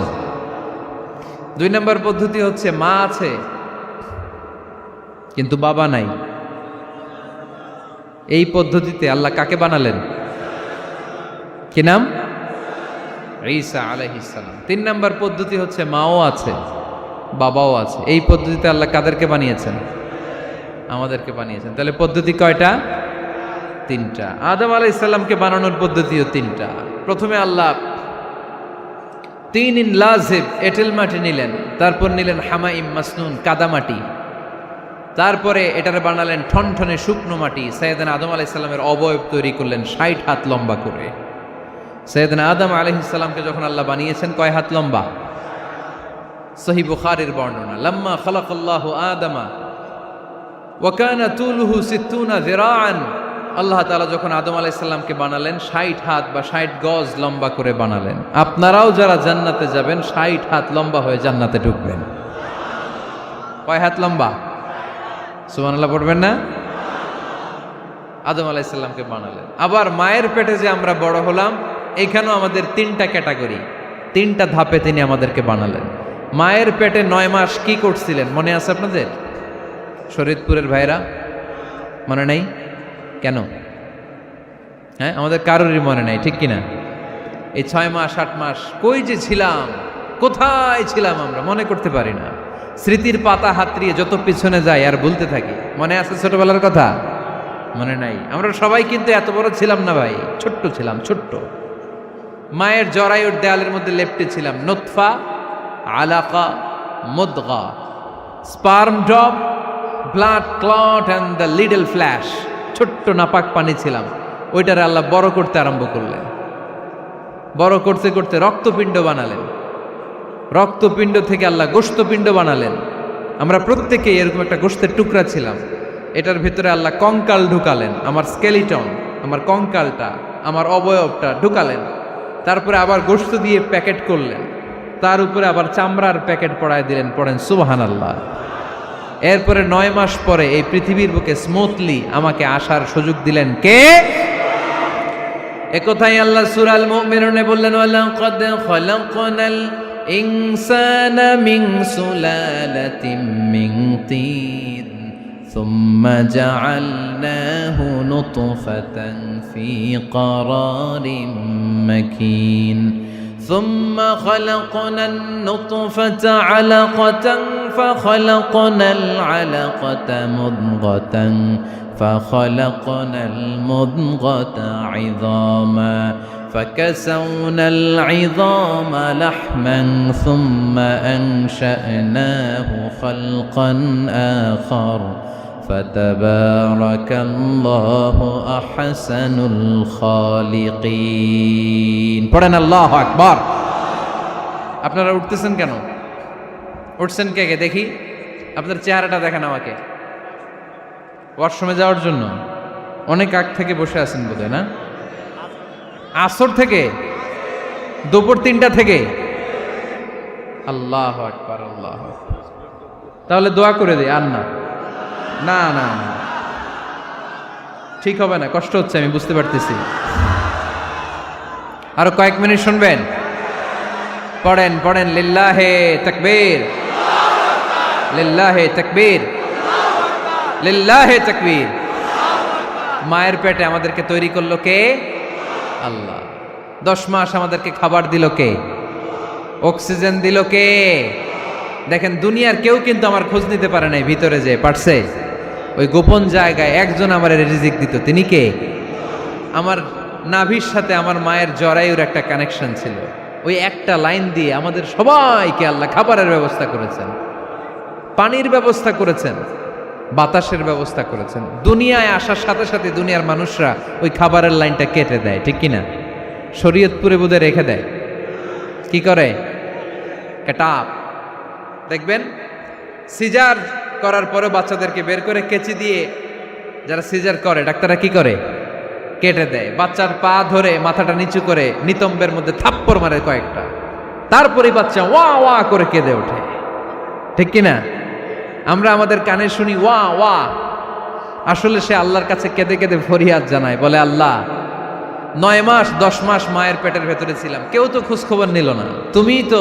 2 নম্বর পদ্ধতি হচ্ছে মা আছে কিন্তু বাবা নাই। এই পদ্ধতিতে আল্লাহ কাকে বানালেন? কি নাম? ঈসা আলাইহিস সালাম। 3 নম্বর পদ্ধতি হচ্ছে মাও আছে বাবাও আছে। এই পদ্ধতিতে আল্লাহ কাদেরকে বানিয়েছেন? আমাদেরকে বানিয়েছেন। তাহলে পদ্ধতি কয়টা? 3টা। আদম আলাইহিস সালামকে বানানোর পদ্ধতিও 3টা। প্রথমে আল্লাহ 3 লাজিব এঁটেল মাটি নিলেন, তারপর নিলেন হামাইম মাসনুন কাদামাটি, তারপরে এটারে বানালেন ঠনঠনে শুকনো মাটি। সাইয়েদনা আদম আলাইহিস সালামের অবয়ব তৈরি করলেন 60 হাত লম্বা করে। সাইয়েদনা আদম আলাইহিস সালামকে যখন আল্লাহ বানিয়েছেন, কয় হাত লম্বা? সহিহ বুখারীর বর্ণনা, লাম্মা খালাকাল্লাহু আদামা ওয়া কানা তুলুহু 60 যিরাআন। আল্লাহ তাআলা যখন আদম আলাইহিস সালামকে বানালেন, 60 হাত বা 60 গজ লম্বা করে বানালেন। আপনারাও যারা জান্নাতে যাবেন, 60 হাত লম্বা হয়ে জান্নাতে ঢুকবেন। কয় হাত লম্বা? সুবহানাল্লাহ পড়বেন না? আদম আলাইহিস সালামকে বানালেন। আবার মায়ের পেটে যে আমরা বড় হলাম, এখানেও আমাদের 3টা ক্যাটাগরি, 3টা ধাপে তিনি আমাদেরকে বানালেন। মায়ের পেটে 9 মাস কি করছিলেন মনে আছে আপনাদের? শরীয়তপুরের ভাইরা মনে নাই কেন? হ্যাঁ, আমাদের কারোরই মনে নাই, ঠিক কিনা? এই 6 মাস 8 মাস কই যে ছিলাম, কোথায় ছিলাম আমরা মনে করতে পারি না। স্মৃতির পাতা হাতড়িয়ে যত পিছনে যাই আর বলতে থাকি। মনে আছে ছোটবেলার কথা? মনে নাই। আমরা সবাই কিন্তু এত বড় ছিলাম না ভাই, ছোট্ট ছিলাম, ছোট্ট। মায়ের জরায়ুর দেয়ালের মধ্যে লেপ্টে ছিলাম। নুতফা, আলাকা, মুদগা, sperm drop, blood clot and the little flesh. ছোট্ট নাপাক পানি ছিলাম। ওইটারে আল্লাহ বড় করতে আরম্ভ করলেন। বড় করতে করতে রক্তপিণ্ড বানালেন। রক্তপিণ্ড থেকে আল্লাহ গোশতপিণ্ড বানালেন। আমরা প্রত্যেকেই এরকম একটা গোশতের টুকরা ছিলাম। এটার ভিতরে আল্লাহ কঙ্কাল ঢুকালেন, আমার স্কেলিটন, আমার কঙ্কালটা, আমার অবয়বটা ঢুকালেন। তারপরে আবার গোশত দিয়ে প্যাকেট করলেন, তার উপরে আবার চামড়ার প্যাকেট পড়ায় দিলেন। পড়েন সুবহানাল্লাহ। এরপরে 9 মাস পরে এই পৃথিবীর বুকে স্মুথলি আমাকে আসার সুযোগ দিলেন কে? একথাই আল্লাহ সূরা আল মুমিনুনে বললেন, ওয়ালাকাদ খালাকনাল ইনসানা মিন সুলালাতিন মিন তিন সুম্মা জাআলনাহু নুতফাতান ফি ক্বারারিন মাকিন ثم خلقنا النطفة علقة فخلقنا العلقة مضغة فخلقنا المضغة عظاما فكسونا العظام لحما ثم أنشأناه خلقا آخر فتبارك الله أحسن الخالقين পড়েন আল্লাহু আকবার। আপনারা উঠতেছেন কেন? উঠছেন কে কে দেখি? আপনার চেহারাটা দেখেন আমাকে। ওয়াশরুমে যাওয়ার জন্য অনেক আগ থেকে বসে আছেন বোধহয়, না? আসর থেকে, দুপুর 3টা থেকে। আল্লাহু আকবার, আল্লাহু আকবার। তাহলে দোয়া করে দেই। আর না না না না, ঠিক হবে না, কষ্ট হচ্ছে, আমি বুঝতে পারতেছি। আরো কয়েক মিনিট শুনবেন? পড়েন পড়েন, লিল্লাহে তাকবীর, লিল্লাহে তাকবীর, লিল্লাহে তাকবীর। মায়ের পেটে আমাদেরকে তৈরি করলো কে? আল্লাহ। 10 মাস আমাদেরকে খাবার দিল কে? অক্সিজেন দিল কে? দেখেন, দুনিয়ার কেউ কিন্তু আমার খোঁজ নিতে পারে নাই ভিতরে, যে পারছে ওই গোপন জায়গায় একজন আমার রিজিক দিত। তিনি কে? আমার নাভির সাথে আমার মায়ের জরায়ুর একটা কানেকশন ছিল। ওই একটা লাইন দিয়ে আমাদের সবাইকে আল্লাহ খাবারের ব্যবস্থা করেছেন, পানির ব্যবস্থা করেছেন, বাতাসের ব্যবস্থা করেছেন। দুনিয়ায় আসার সাথে সাথে দুনিয়ার মানুষরা ওই খাবারের লাইনটা কেটে দেয়, ঠিক কিনা? শরীয়তপুরে বোধে রেখে দেয়। কি করে? কাটাপ। দেখবেন সিজার করার পরে বাচ্চাদেরকে বের করে কেচি দিয়ে, যারা সিজার করে ডাক্তাররা কি করে? কেটে দেয়। বাচ্চার পা ধরে মাথাটা নিচু করে নিতম্বের মধ্যে থাপ্পড় মারে কয়েকটা, তারপরে বাচ্চা ওয়া ওয়া করে কেঁদে ওঠে, ঠিক কিনা? আমরা আমাদের কানে শুনি ওয়া ওয়া, আসলে সে আল্লাহর কাছে কেঁদে কেঁদে ফরিয়াদ জানায়, বলে আল্লাহ 9 মাস 10 মাস মায়ের পেটের ভেতরে ছিলাম, কেউ তো খোঁজ খবর নিল না, তুমিই তো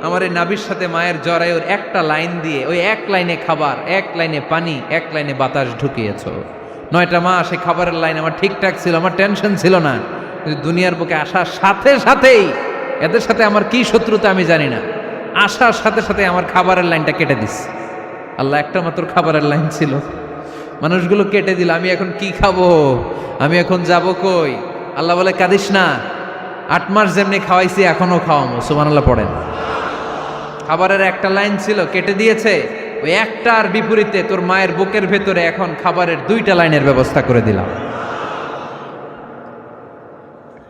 আমার এই নাভির সাথে মায়ের জরায়ুর একটা লাইন দিয়ে, ওই এক লাইনে খাবার, এক লাইনে পানি, এক লাইনে বাতাস ঢুকিয়েছো। 9টা মাস এই খাবারের লাইন আমার ঠিকঠাক ছিল, আমার টেনশন ছিল না। কিন্তু দুনিয়ার বুকে আসার সাথে সাথেই, এদের সাথে আমার কি শত্রুতা আমি জানি না, আসার সাথে সাথে আমার খাবারের লাইনটা কেটে দিস। আল্লাহ একটা মাত্র খাবারের লাইন ছিল, মানুষগুলো কেটে দিল। আমি এখন কি খাবো? আমি এখন যাব কই? আল্লাহ বলে কাঁদিস না, 8 মাস যেমনি খাওয়াইছি এখনো খাওয়াবো। সুবহানাল্লাহ পড়েন। খাবারের একটা লাইন ছিল, কেটে দিয়েছে। ওই একটার বিপরীতে তোর মায়ের বুকের ভেতরে এখন খাবারের 2টা লাইনের ব্যবস্থা করে দিলাম।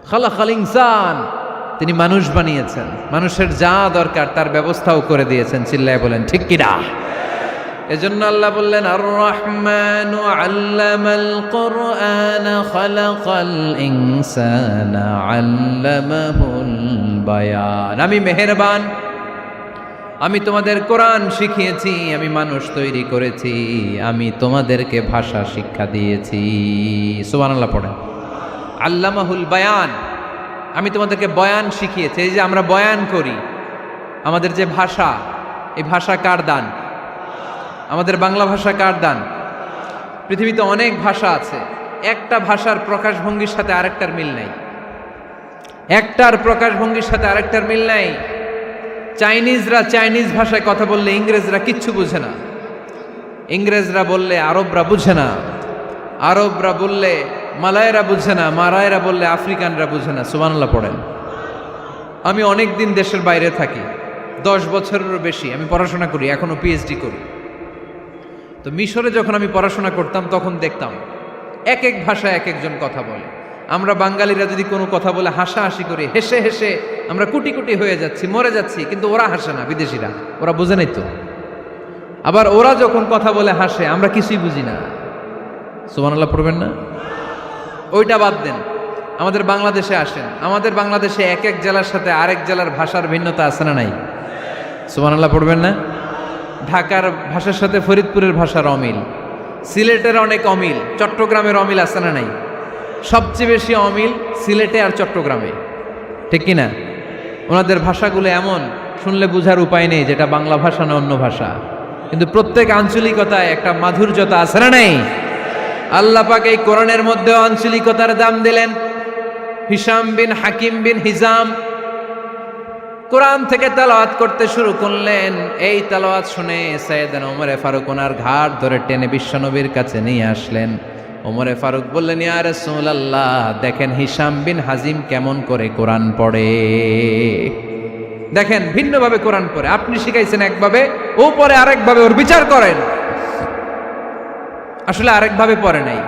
খালাকাল ইনসান, তিনি মানুষ বানিয়েছেন, মানুষের যা দরকার তার ব্যবস্থাও করে দিয়েছেন। চিল্লায় বলেন ঠিক কিনা? এজন্য আল্লাহ বললেন, আর রহমানু আল্লামাল কুরআন খালাকাল ইনসানা আল্লামাহুল বায়ান। আমি মেহেরবান, আমি তোমাদের কোরআন শিখিয়েছি, আমি মানুষ তৈরি করেছি, আমি তোমাদেরকে ভাষা শিক্ষা দিয়েছি। সুবহানাল্লাহ পড়েন। আল্লামাহুল বায়ান, আমি তোমাদেরকে বয়ান শিখিয়েছি। এই যে আমরা বয়ান করি, আমাদের যে ভাষা, এই ভাষা কার দান? আমাদের বাংলা ভাষা কার দান? পৃথিবীতে অনেক ভাষা আছে, একটা ভাষার প্রকাশভঙ্গির সাথে আরেকটার মিল নাই, একটার প্রকাশভঙ্গির সাথে আরেকটার মিল নাই। চাইনিজরা চাইনিজ ভাষায় কথা বললে ইংরেজরা কিচ্ছু বুঝে না, ইংরেজরা বললে আরবরা বুঝে না, আরবরা বললে মালায়রা বুঝে না, মারায়রা বললে আফ্রিকানরা বুঝে না। সুবহানাল্লাহ পড়েন। আমি অনেক দিন দেশের বাইরে থাকি, 10 বছরেরও বেশি আমি পড়াশোনা করি, এখনো পিএইচডি করি। তো মিশরে যখন আমি পড়াশোনা করতাম তখন দেখতাম এক এক ভাষায় এক একজন কথা বলে। আমরা বাঙালিরা যদি কোনো কথা বলে হাসাহাসি করি, হেসে হেসে আমরা কুটি কুটি হয়ে যাচ্ছি, মরে যাচ্ছি, কিন্তু ওরা হাসে না, বিদেশিরা, ওরা বুঝে নাই তো। আবার ওরা যখন কথা বলে হাসে, আমরা কিছুই বুঝি না। সুবহানাল্লাহ পড়বেন না? ওইটা বাদ দেন, আমাদের বাংলাদেশে আসেন, আমাদের বাংলাদেশে এক এক জেলার সাথে আরেক জেলার ভাষার ভিন্নতা আছে না নাই? সুবহানাল্লাহ পড়বেন না? ঢাকার ভাষার সাথে ফরিদপুরের ভাষার অমিল, সিলেটের অনেক অমিল, চট্টগ্রামের অমিল আছে না নাই? সবচেয়ে বেশি অমিল সিলেটে আর চট্টগ্রামে, ঠিক কিনা? ওনাদের ভাষাগুলো এমন, শুনলে বোঝার উপায় নেই যেটা বাংলা ভাষা না অন্য ভাষা, কিন্তু প্রত্যেক আঞ্চলিকতায় একটা মাধুর্যতা আছে না নেই? আল্লাহ পাক এই কোরআনের মধ্যে আঞ্চলিকতার দাম দিলেন। হিশাম বিন হাকিম বিন হিজাম কোরআন থেকে তেলাওয়াত করতে শুরু করলেন। এই তেলাওয়াত শুনে সাইয়েদনা ওমরে ফারুক ওনার ঘাট ধরে টেনে বিশ্বনবীর কাছে নিয়ে আসলেন। ওমরে ফারুক বললেন, ইয়া রাসূলুল্লাহ, দেখেন হিশাম বিন হাজিম কেমন করে কোরআন পড়ে, দেখেন ভিন্নভাবে কোরআন পড়ে। আপনি শিখাইছেন একভাবে, ও পরে আরেকভাবে, ওর বিচার করেন। আসলে আরেকভাবে পড়ে নাই,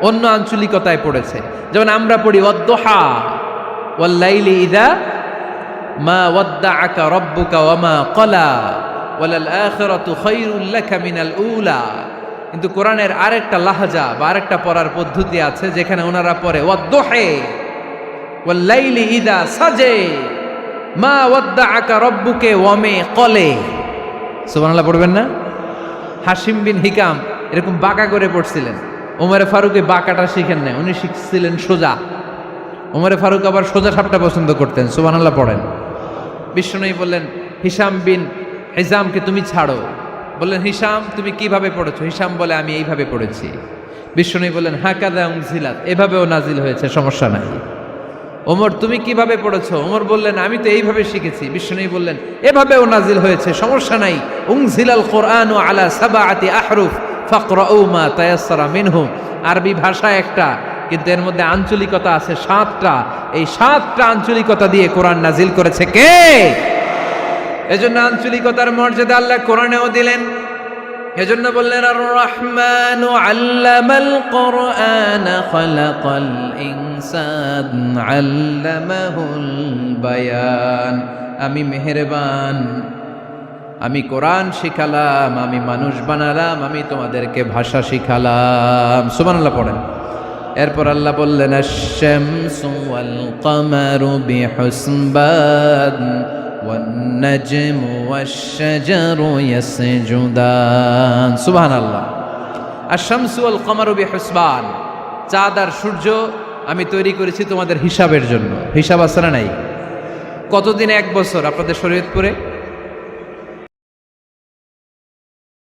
অন্য আঞ্চলিকতায় পড়েছে। যেমন আমরা পড়ি ওয়াদ-দুহা ওয়াল লাইলি ইযা মা ওয়াদ্দাআকা রাব্বুকা ওয়া মা ক্বালা ওয়ালাল আখিরাতু খায়রুল লাকা মিনাল উলা। কিন্তু কোরআনের আরেকটা লাহজা বা আরেকটা পড়ার পদ্ধতি আছে, যেখানে ওনারা পড়ে ওয়াদ-দুহা ওয়াল লাইলি ইযা সাজে মা ওয়াদ্দাআকা রাব্বুকা ওয়া মা ক্বালা। সুবহানাল্লাহ পড়বেন না? হাশিম বিন হিকাম এরকম বাঁকা করে পড়ছিলেন। ওমরে ফারুকে বাঁকাটা শিখেন না, উনি শিখছিলেন সোজা। ওমরে ফারুক আবার সোজা সাপটা পছন্দ করতেন। সুবহানাল্লাহ পড়েন। বিশ্বনবী বললেন, হিশাম বিন হিজামকে তুমি ছাড়ো। বললেন, হিশাম তুমি কিভাবে পড়েছো? হিশাম বলে, আমি এইভাবে পড়েছি। বিশ্বনবী বললেন, হাকাযা উনজিলাত, এভাবেও নাজিল হয়েছে, সমস্যা নাই। ওমর তুমি কিভাবে পড়েছো? ওমর বললেন, আমি তো এইভাবে শিখেছি। বিশ্বনবী বললেন, এভাবেও নাজিল হয়েছে, সমস্যা নাই। উনজিলাল কোরআনু আলা সাবআতি আহরুফ ফাকরাউ মা তায়াসসারা মিনহু। আরবি ভাষা একটা, কিন্তু এর মধ্যে আঞ্চলিকতা আছে 7টা। এই 7টা আঞ্চলিকতা দিয়ে কোরআন নাজিল করেছে কে? এজন্য আঞ্চলিকতার মর্যাদা আল্লাহ কোরআনেও দিলেন। এজন্য বললেন, আর রহমানু আল্লামাল কোরআন খালাকাল ইনসান আল্লামাহুল বায়ান। আমি মেহেরবান, আমি কোরআন শিখালাম, আমি মানুষ বানালাম, আমি তোমাদেরকে ভাষা শিখালাম। সুবহানাল্লাহ পড়েন। এরপর আল্লাহ বললেন, আশ-শামসু ওয়াল কামারু বিহুসবান ওয়ান নাজমু ওয়াশ-শাজারু ইয়াসজুদান। সুবহানাল্লাহ। আশ-শামসু ওয়াল কামারু বিহুসবান, চাঁদ আর সূর্য আমি তৈরি করেছি তোমাদের হিসাবের জন্য। হিসাব আছে না নাই? কতদিন? 1 বছর আপনাদের শরীয়তপুরে